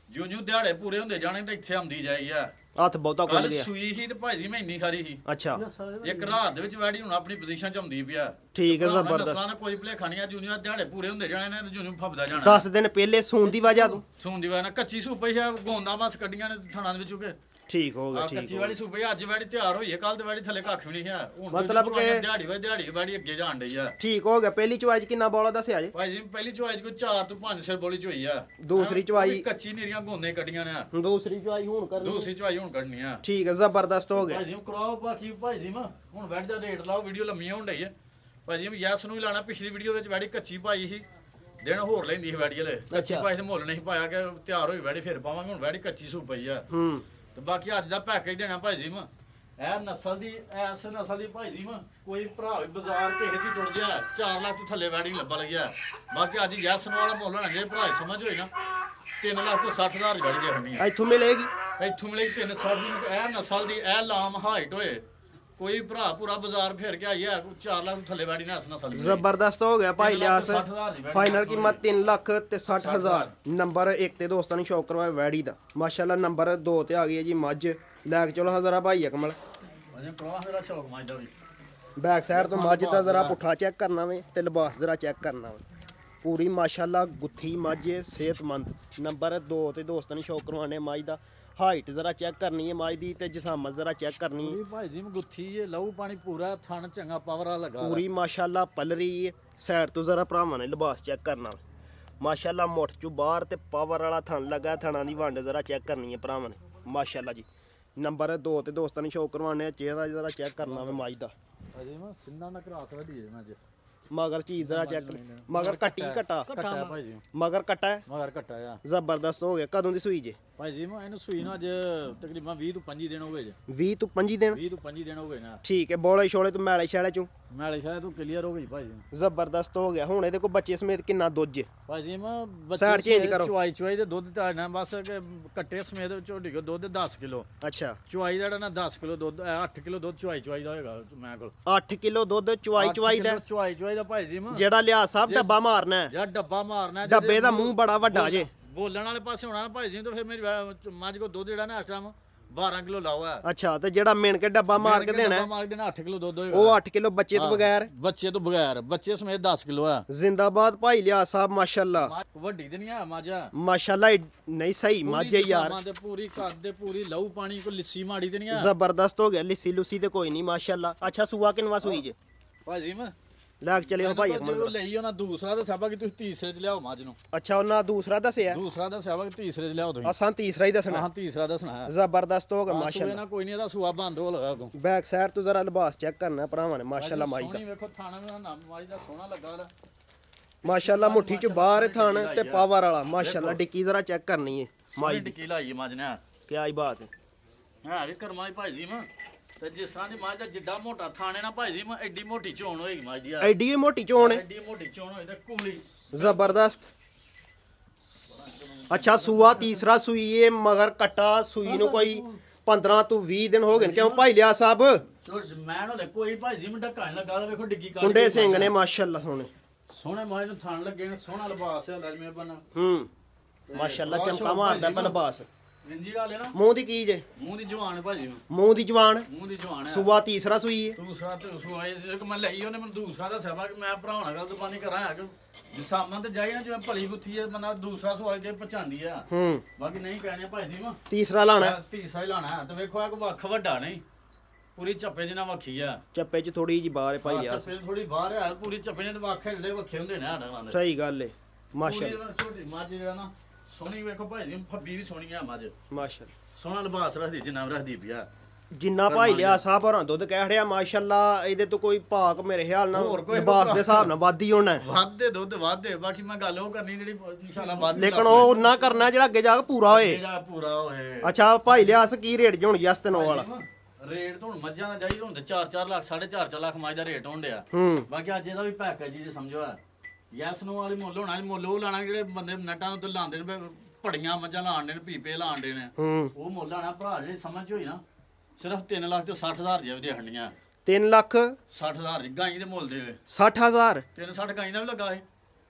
ਜਿਉਂ ਜਿਉਂ ਦਿਹਾੜੇ ਪੂਰੇ ਹੁੰਦੇ ਜਾਣੇ ਤਾਂ ਇੱਥੇ ਆਉਂਦੀ ਜਾਈ ਆ ਹੱਥ ਬਹੁਤਾ ਖੁੱਲ ਕੱਲ ਗਿਆ ਸੂਈ ਸੀ ਤੇ ਭਾਜੀ ਮੈਂ ਇੰਨੀ ਖਾਰੀ ਸੀ ਅੱਛਾ ਇੱਕ ਰਾਤ ਦੇ ਵਿੱਚ ਵੈੜੀ ਹੁਣ ਆਪਣੀ ਪੋਜੀਸ਼ਨ ਚ ਆਉਂਦੀ ਪਿਆ ਠੀਕ ਹੈ ਨਸਲਾਂ ਜ਼ਬਰਦਸਤ ਨਾਲ ਕੋਈ ਭਲੇਖਾ ਨਹੀਂ ਆ ਜੂਨੀਅਰ ਦਿਹਾੜੇ ਪੂਰੇ ਹੁੰਦੇ ਜਾਣੇ ਨੇ ਜੂਨੀਅਰ ਫੱਬਦਾ ਜਾਣਾ 10 ਦਿਨ ਪਹਿਲੇ ਸੂਣ ਦੀ ਵਜ੍ਹਾ ਤੋਂ ਸੂਣ ਦੀ ਵਾਰ ਕੱਚੀ ਸੂਪਈ ਆ ਗੋਂਦਾ ਬਸ ਕੱਢੀਆਂ ਨੇ ਥਾਣਾ ਦੇ ਵਿੱਚੋਂ ਕੇ ਠੀਕ ਹੋ ਗਿਆ ਆ ਠੀਕ ਕੱਚੀ ਹੋ ਵਾਲੀ ਸੂਪਈ ਅੱਜ ਵੈੜੀ ਤਿਆਰ ਹੋਈ ਹੈ ਕੱਲ ਤੇ ਵੈੜੀ ਥੱਲੇ ਕੱਖ ਵੀ ਨਹੀਂ ਹੈ ਹੁਣ ਮਤਲਬ ਕਿ- ਦਿਹਾੜੀ ਵੈੜੀ ਅੱਗੇ ਜਾਣ ਡਈ ਆ ਠੀਕ ਹੋ ਗਿਆ ਪਹਿਲੀ ਚਵਾਈ ਚ ਕਿੰਨਾ ਬੋਲਾ ਦੱਸਿਆ ਜੇ ਭਾਈ ਜੀ ਪਹਿਲੀ ਚੁਆਈ ਕੋਈ 4 ਤੋਂ 5 ਸਿਰ ਬੋਲੀ ਚ ਹੋਈ ਆ ਦੂਸਰੀ ਚਵਾਈ ਕੱਚੀ ਨੀਰੀਆਂ ਗੋਂਦੇ ਕੱਢੀਆਂ ਨੇ ਦੂਸਰੀ ਚਵਾਈ ਹੁਣ ਕਰ ਦੂਸਰੀ ਚੁਆਈ ਹੁਣ ਕੱਢਣੀ ਆ ਠੀਕ ਹੈ ਜ਼ਬਰਦਸਤ ਹੋ ਗਿਆ ਭਾਈ ਜੀ ਕਰਾਓ ਬਾਕੀ ਭਾਈ ਜੀ ਮੈਂ ਹੁਣ ਵੈੜ ਦਾ ਰੇਟ ਲਾਓ ਵੀਡੀਓ ਲੰਮੀ ਹੋਣ ਡਈ ਆ ਭਾਈ ਜੀ ਯੈਸ ਨੂੰ ਹੀ ਲਾਣਾ ਪਿਛਲੀ ਵੀਡੀਓ ਵਿੱਚ ਵੈੜੀ ਕੱਚੀ ਪਾਈ ਸੀ ਦਿਨ ਹੋਰ ਲੈਂਦੀ ਸੀ ਵੈੜੀ ਵਾਲੇ ਕੱਚੀ ਅੱਛਾ। ਪਾਈ ਤੇ ਮੁੱਲ ਨਹੀਂ ਪਾਇਆ ਕਿ ਤਿਆਰ ਹੋਈ ਵੈੜੀ ਫਿਰ ਪਾਵਾਂਗੇ ਹੁਣ ਵੈੜੀ ਕੱਚੀ ਸੂ ਪਈ ਆ ਹੂੰ ਤੇ ਬਾਕੀ ਅੱਜ ਦਾ ਪੈਕੇਜ ਦੇਣਾ ਭਾਈ ਜੀ ਮੈਂ ਇਹ ਨਸਲ ਦੀ ਐਸ ਨਸਲ ਦੀ ਭਾਈ ਜੀ ਮੈਂ ਕੋਈ ਭਰਾ ਵੀ ਬਾਜ਼ਾਰ ਕਿਸੇ ਦੀ ਟੁੱਟ ਜਾ 4 ਲੱਖ ਤੋਂ ਥੱਲੇ ਵੈੜੀ ਲੱਭਾ ਲੱਗਿਆ ਬਾਕੀ ਅੱਜ ਯੈਸ ਨੂੰ ਵਾਲਾ ਮੁੱਲ ਹੋਣਾ ਜੇ ਭਰਾ ਸਮਝ ਹੋਈ ਨਾ 3 ਲੱਖ ਤੋਂ 60,000 ਦੀ ਵੈੜੀ ਦੇਣੀ ਆ ਇੱਥੋਂ ਮਿਲੇਗੀ ਇੱਥੋਂ ਮਿਲੇ 360 ਦੀ ਤੇ ਇਹ ਨਸਲ ਦੀ ਇਹ ਲਾਮ ਹਾਈਟ ਹੋਏ ਕੋਈ ਭਰਾ ਪੂਰਾ ਬਾਜ਼ਾਰ ਫੇਰ ਕੇ ਆਇਆ 4 ਲੱਖ ਤੋਂ ਥੱਲੇ ਵੈੜੀ ਨਾ ਨਸਲ ਦੀ ਜ਼ਬਰਦਸਤ ਹੋ ਗਿਆ ਭਾਈ 3 ਲੱਖ ਲਿਆਸ ਤੇ 60,000 ਦੀ ਵੈੜੀ ਫਾਈਨਲ ਨਸਲ ਕੀਮਤ 3 ਲੱਖ ਤੇ 60,000 ਨੰਬਰ 1 ਤੇ ਦੋਸਤਾਂ ਨੂੰ ਸ਼ੌਕ ਕਰਵਾਇਆ ਵੈੜੀ ਦਾ ਮਾਸ਼ਾਅੱਲਾ ਨੰਬਰ 2 ਤੇ ਆ ਗਈ ਹੈ ਜੀ ਮੱਝ ਲੈ ਕੇ ਚਲੋ ਹਜ਼ਾਰਾ ਭਾਈ ਅਕਮਲ ਅਜੇ ਪ੍ਰਵਾਹ ਮੇਰਾ ਸ਼ੌਕ ਮਾਜ ਦਾ ਵੀ ਬੈਕ ਸਾਈਡ ਤੋਂ ਮੱਝ ਦਾ ਜ਼ਰਾ ਪੁੱਠਾ ਚੈੱਕ ਕਰਨਾ ਵੇ ਤੇ ਲਿਬਾਸ ਜ਼ਰਾ ਚੈੱਕ ਕਰਨਾ ਵੇ ਪੂਰੀ ਮਾਸ਼ਾਅੱਲਾ ਗੁੱਥੀ ਮੱਝ ਹੈ ਸਿਹਤਮੰਦ ਨੰਬਰ 2 ਤੇ ਦੋਸਤਾਂ ਨੂੰ ਸ਼ੌਕ ਕਰਵਾਣੇ ਮੱਝ ਦਾ ਹਾਈਟ ਜ਼ਰਾ ਚੈੱਕ ਕਰਨੀ ਹੈ ਮੱਝ ਦੀ ਤੇ ਜਿਸਾਮਤ ਜ਼ਰਾ ਚੈੱਕ ਕਰਨੀ ਹੈ ਭਾਈ ਜੀ ਗੁੱਥੀ ਇਹ ਲਹੂ ਪਾਣੀ ਪੂਰਾ ਥਣ ਚੰਗਾ ਪਾਵਰ ਆ ਲਗਾ ਪੂਰੀ ਮਾਸ਼ਾਅੱਲਾ ਪਲਰੀ ਹੈ ਸਾਈਡ ਤੋਂ ਜ਼ਰਾ ਭਰਾਵਾਂ ਨੇ ਲਿਬਾਸ ਚੈੱਕ ਕਰਨਾ ਮਾਸ਼ਾਅੱਲਾ ਮੁੱਠ ਚੋਂ ਬਾਹਰ ਤੇ ਪਾਵਰ ਵਾਲਾ ਥਣ ਲੱਗਾ ਥਣਾਂ ਦੀ ਵੰਡ ਜ਼ਰਾ ਚੈੱਕ ਕਰਨੀ ਹੈ ਭਰਾਵਾਂ ਨੇ ਮਾਸ਼ਾਅੱਲਾ ਜੀ ਨੰਬਰ 2 ਤੇ ਦੋਸਤਾਂ ਨੂੰ ਸ਼ੌਕ ਕਰਵਾਣੇ ਚਿਹਰਾ ਜ਼ਰਾ ਚੈੱਕ ਕਰਨਾ ਵੇ ਮੱਝ ਦਾ ਅਜੇ ਮੈਂ ਸਿੰਨਾ ਨਾ ਕਰਾਸ ਵਧੀ ਹੈ ਅੱਜ ਮਗਰ ਚੀਜ਼ ਜ਼ਰਾ ਚੈੱਕ ਮਗਰ ਕੱਟੀ ਘਟਾ ਕੱਟਾ ਭਾਈ ਜੀ ਮਗਰ ਕੱਟਾ ਹੈ ਮਗਰ ਕੱਟਾ ਆ ਜ਼ਬਰਦਸਤ ਹੋ ਗਿਆ ਕਦੋਂ ਦੀ ਸੂਈ ਜੇ ਭਾਈ ਜੀ ਮੈਂ ਇਹਨੂੰ ਸੂਈ ਨੂੰ ਅੱਜ ਤਕਰੀਬਨ 20 ਤੋਂ 25 ਦਿਨ ਹੋ ਗਏ ਜੇ 20 ਤੋਂ 25 ਦਿਨ 20 ਤੋਂ 25 ਦਿਨ ਹੋ ਗਏ ਨਾ ਠੀਕ ਹੈ ਬੋਲੇ ਛੋਲੇ ਤੋਂ ਮੈਲੇ ਛਾਲੇ ਚੋਂ ਨਾਲੇ ਸ਼ਾਇਦ ਤੂੰ ਕਲੀਅਰ ਹੋ ਗਈ ਭਾਈ ਜੀ ਜ਼ਬਰਦਸਤ ਹੋ ਗਿਆ ਹੁਣ ਇਹਦੇ ਕੋਲ ਬੱਚੇ ਸਮੇਤ ਕਿੰਨਾ ਦੁੱਧ ਜੇ ਭਾਈ ਜੀ ਮੈਂ Side change ਕਰੋ। ਚੁਆਈ ਦੇ ਦੁੱਧ ਤਾਂ ਨਾ ਬਸ ਕਿ ਕੱਟੇ ਸਮੇਤ ਝੋਟੀ ਕੋ ਦੁੱਧ 10 ਕਿਲੋ ਅੱਛਾ ਚੁਆਈ ਦਾ ਜਿਹੜਾ ਨਾ 10 ਕਿਲੋ ਦੁੱਧ 8 ਕਿਲੋ ਦੁੱਧ ਚੁਆਈ ਦਾ ਹੋਏਗਾ ਮੈਂ ਕੋਲ 8 ਕਿਲੋ ਦੁੱਧ ਚਵਾਈ ਦਾ ਚੁਆਈ ਦਾ ਭਾਈ ਜੀ ਮੈਂ ਜਿਹੜਾ ਲਿਆ ਸਾਹਿਬ ਡੱਬਾ ਮਾਰਨਾ ਹੈ ਜਿਹੜਾ ਡੱਬਾ ਮਾਰਨਾ ਹੈ, ਡੱਬੇ ਦਾ ਜਿਹਦੇ ਮੂੰਹ ਬੜਾ ਵੱਡਾ ਜੇ ਬੋਲਣ ਵਾਲੇ ਪਾਸੇ ਹੋਣਾ ਨਾ ਭਾਈ ਜੀ ਤਾਂ ਫਿਰ ਮੇਰੀ ਮੱਝ ਕੋ ਦੁੱਧ ਜਿਹੜਾ ਨਾ ਇਸ ਟਾਈਮ 12 ਕਿਲੋ ਲਾਵਾ ਹੈ। ਅੱਛਾ ਤੇ ਜਿਹੜਾ ਮਿਣ ਕੇ ਡੱਬਾ ਮਾਰ ਕੇ ਦੇਣਾ ਹੈ, ਮਾਰ ਕੇ ਦੇਣਾ 8 ਕਿਲੋ ਦੁੱਧ ਹੋਏਗਾ। ਉਹ 8 ਕਿਲੋ ਬੱਚੇ ਤੋਂ ਬਗੈਰ। ਬੱਚੇ ਤੋਂ ਬਗੈਰ, ਬੱਚੇ ਸਮੇਤ 10 ਕਿਲੋ ਆ। ਜ਼ਿੰਦਾਬਾਦ ਭਾਈ ਲਿਆ ਸਾਹਿਬ ਮਾਸ਼ਾਅੱਲਾ ਵੱਡੀ ਤੇ ਨਹੀਂ ਆ ਮਾਜਾ ਮਾਸ਼ਾਅੱਲਾ। ਨਹੀਂ ਸਹੀ ਮਾਝੇ ਯਾਰ, ਤੇ ਪੂਰੀ ਕੱਦ ਦੇ ਪੂਰੀ ਲਹੂ ਪਾਣੀ ਕੋਈ ਲਿੱਸੀ ਮਾੜੀ ਤੇ ਨਹੀਂ ਆ। ਜ਼ਬਰਦਸਤ ਹੋ ਗਿਆ। ਲਿੱਸੀ ਲੁੱਸੀ ਤੇ ਕੋਈ ਨਹੀਂ ਮਾਸ਼ਾਅੱਲਾ। ਅੱਛਾ ਸੂਆ ਕਿੰਨਵਾ ਸੂਈ ਜੇ? ਭਾਜੀ ਮੈਂ ਲੈ ਕੇ ਚਲਿਓ ਭਾਈ ਅਕਮਲ। ਜਦੋਂ ਲਈ ਉਹਨਾਂ ਦੂਸਰਾ ਦੱਸਿਆ ਵਾ ਕਿ ਤੁਸੀਂ ਤੀਸਰੇ ਚ ਲਿਆਓ ਮੱਝ ਨੂੰ। ਅੱਛਾ ਉਹਨਾਂ ਦੂਸਰਾ ਦੱਸਿਆ, ਦੂਸਰਾ ਦੱਸਿਆ ਵਾ ਕਿ ਤੀਸਰੇ ਚ ਲਿਆਓ ਤੁਸੀਂ। ਅਸਾਂ ਤੀਸਰਾ ਹੀ ਦੱਸਣਾ। ਹਾਂ ਤੀਸਰਾ ਦੱਸਣਾ ਹੈ। ਜ਼ਬਰਦਸਤ ਹੋ ਗਿਆ ਸੂਏ ਮਾਸ਼ਾਅੱਲਾ। ਨਾਲ ਕੋਈ ਨਹੀਂ, ਇਹਦਾ ਸੂਆ ਬੰਦ ਹੋ ਲਗਾ ਅੱਗੋਂ। ਬੈਕ ਸਾਈਡ ਤੋਂ ਜ਼ਰਾ ਲਿਬਾਸ ਚੈੱਕ ਕਰਨਾ ਭਰਾਵਾਂ ਨੇ ਮਾਸ਼ਾਅੱਲਾ ਮਾਈ ਦਾ। ਸੋਹਣੀ ਵੇਖੋ ਥਾਣਾ ਦਾ ਨਾਮ ਮਾਈ ਦਾ ਸੋਹਣਾ ਲੱਗਾ ਰ ਮਾਸ਼ਾਅੱਲਾ ਮੁੱਠੀ ਚ ਬਾਹਰ ਥਣ ਤੇ ਪਾਵਰ ਵਾਲਾ ਮਾਸ਼ਾਅੱਲਾ। ਡਿੱਕੀ ਜ਼ਰਾ ਚੈੱਕ ਕਰਨੀ ਹੈ ਮਾਈ ਦੀ, ਟਿੱਕੀ ਲਾਈ ਮੱਝ ਨੇ। ਕੀ ਆਈ ਬਾਤ ਹੈ। ਹਾਂ ਵੀ ਕਰਮਾਈ ਭਾਈ ਜੀ ਮੈਂ ਤੇ ਜਿਸ ਤਰ੍ਹਾਂ ਦੀ ਮੱਝ ਦਾ ਜਿੱਡਾ ਮੋਟਾ ਥਾਣੇ ਨਾ ਭਾਈ ਜੀ ਮੈਂ ਐਡੀ ਮੋਟੀ ਚੋਣ ਹੋਏਗੀ ਮੱਝ ਦੀ। ਐਡੀ ਹੀ ਮੋਟੀ ਚੋਣ ਹੈ, ਐਡੀ ਮੋਟੀ ਚੋਣ ਹੋਈ ਤੇ ਕੁਮਲੀ ਜ਼ਬਰਦਸਤ। ਅੱਛਾ ਸੂਆ ਤੀਸਰਾ ਸੂਈ ਏ ਮਗਰ ਕੱਟਾ ਸੂਈ ਨੂੰ ਕੋਈ 15 ਤੋਂ 20 ਦਿਨ ਹੋ ਗਏ ਨੇ। ਕਿਉਂ ਭਾਈ ਲਿਆ ਸਾਹਿਬ? ਮੈਂ ਹਲੇ ਕੋਈ ਭਾਈ ਜੀ ਮੈਂ ਢੱਕਣ ਲੱਗਾ ਤਾਂ ਵੇਖੋ ਡਿੱਗੀ ਕੁੰਡੇ ਸਿੰਘ ਨੇ ਮਾਸ਼ਾਅੱਲਾ ਸੋਹਣੇ ਸੋਹਣੇ ਮੱਝ ਨੂੰ ਥਣ ਲੱਗੇ ਨੇ। ਸੋਹਣਾ ਲਿਬਾਸ ਹੈ ਲਜਮੇ ਬਣਾ ਮਾਸ਼ਾਅੱਲਾ ਚਮਕਾ ਮਾਰਦਾ ਪਿਆ ਲਿਬਾਸ। ਜਿੰਜੀ ਵਾਲੇ ਨਾ ਮੂੰਹ ਦੀ ਕੀ ਜੇ? ਮੂੰਹ ਦੀ ਜਵਾਨ ਭਾਜੀ ਮੂੰਹ ਦੀ ਜਵਾਨ। ਮੂੰਹ ਦੀ ਜਵਾਨ ਹੈ। ਸੂਆ ਤੀਸਰਾ ਸੂਈ ਏ। ਦੂਸਰਾ ਤੇ ਸੂਆ ਇੱਕ ਮੈਂ ਲਈ ਉਹਨੇ ਮੈਨੂੰ ਦੂਸਰਾ ਦੱਸਿਆ ਵਾ ਕਿ ਮੈਂ ਭਰਾਉਣਾ ਗੱਲ ਜ਼ਬਾਨੀ ਕਰਾਂ ਕਿ ਜਿਸਾਮਾਂ ਤੇ ਜਾਈ ਨਾ ਜਿਵੇਂ ਭਲੀ ਬੁੱਥੀ ਹੈ ਬੰਦਾ ਦੂਸਰਾ ਸੂਆ ਕੇ ਪਛਾਂਦੀ ਆ। ਬਾਕੀ ਨਹੀਂ ਕਹਿਣੇ ਭਾਈ ਜੀ ਮੈਂ ਤੀਸਰਾ ਲਾਣਾ, ਤੀਸਰਾ ਹੀ ਲਾਣਾ ਤੇ ਵੇਖੋ ਇੱਕ ਵੱਖ ਵੱਡਾ ਨਹੀਂ ਪੂਰੀ ਚੱਪੇ ਜਿਹਾ ਵੱਖੀ ਆ। ਚੱਪੇ ਚ ਥੋੜੀ ਜੀ ਬਾਹਰ ਹੈ ਭਾਈ ਲਿਆ। ਚੱਪੇ ਥੋੜੀ ਬਾਹਰ ਆ ਪੂਰੀ ਚੱਪੇ ਜਿਹੇ ਵੱਖ ਢੇਲੇ ਵੱਖੇ ਹੁੰਦੇ ਨੇ ਆੜਾਂ ਦੇ। ਸਹੀ ਗੱਲ ਏ ਮਾਸ਼ਾਅੱਲਾ ਛੋਟੀ ਮੱਝ ਜਿਹੜਾ ਨਾ ਸੋਹਣੀ ਵੇਖੋ ਭਾਈ ਜੀ ਫੱਬੀ ਵੀ ਸੋਹਣੀ ਆ ਮੱਝ। ਮਾਸ਼ਾਅੱਲਾ ਸੋਹਣਾ ਲਿਬਾਸ ਰੱਖਦੀ ਜਿੰਨਾ ਰੱਖਦੀ ਪਿਆ। ਜਿੰਨਾ ਭਾਈ ਲਿਆ ਸਾਹਿਬ ਹੋਰਾਂ ਦੁੱਧ ਕਹਿ ਰਿਹਾ ਮਾਸ਼ਾਅੱਲਾ ਇਹਦੇ ਤੋਂ ਕੋਈ ਭਾਗ ਮੇਰੇ ਖਿਆਲ ਨਾਲ ਲਿਬਾਸ ਦੇ ਹਿਸਾਬ ਨਾਲ ਵੱਧ ਹੀ ਹੋਣਾ ਹੈ। ਵਾਧੇ ਦੁੱਧ ਵਾਧੇ। ਬਾਕੀ ਮੈਂ ਗੱਲ ਉਹ ਕਰਨੀ ਜਿਹੜੀ ਇਨਸ਼ਾਅੱਲਾ ਵੱਧ ਲੇਕਿਨ ਉਹ ਉਹਨਾਂ ਕਰਨਾ ਜਿਹੜਾ ਅੱਗੇ ਜਾ ਕੇ ਪੂਰਾ ਹੋਏ। ਜਿਹੜਾ ਪੂਰਾ ਹੋਏ। ਅੱਛਾ ਭਾਈ ਲਿਆਸ ਕੀ ਰੇਟ ਜੁਣ ਯਸ ਤੇ ਨੋ ਵਾਲਾ? ਰੇਟ ਤਾਂ ਹੁਣ ਮੱਝਾਂ ਦਾ ਜਾਈ ਹੁਣ ਤੇ 4-4 ਲੱਖ 4.5 ਲੱਖ ਮੱਝ ਦਾ ਰੇਟ ਹੋਣ ਡਿਆ। ਬਾਕੀ ਅੱਜ ਇਹਦਾ ਵੀ ਪੈਕੇਜ ਜੀ ਸਮਝੋ ਆ ਯਸ ਨੂੰ ਵਾਲੀ ਮੁੱਲ ਹੋਣਾ ਮੁੱਲ ਉਹ ਲਾਣਾ ਜਿਹੜੇ ਬੰਦੇ ਨਟਾਂ ਨੂੰ ਤੇ ਲਾਉਂਦੇ ਨੇ ਭੜੀਆਂ ਮੱਝਾਂ ਲਾਣ ਦੇ ਨੇ ਪੀਪੇ ਲਾਣ ਦੇ ਨੇ ਉਹ ਮੁੱਲ ਆਣਾ ਭਰਾ ਜਿਹੜੀ ਸਮਝ ਹੋਈ ਨਾ ਸਿਰਫ 3 ਲੱਖ ਤੇ 60,000 ਜੇ ਉਹਦੇ ਹੰਡੀਆਂ 3 ਲੱਖ 60,000 ਗਾਈ ਦੇ ਮੁੱਲ ਦੇ 60,000 360 ਗਾਈ ਦਾ ਵੀ ਲੱਗਾ ਹੈ।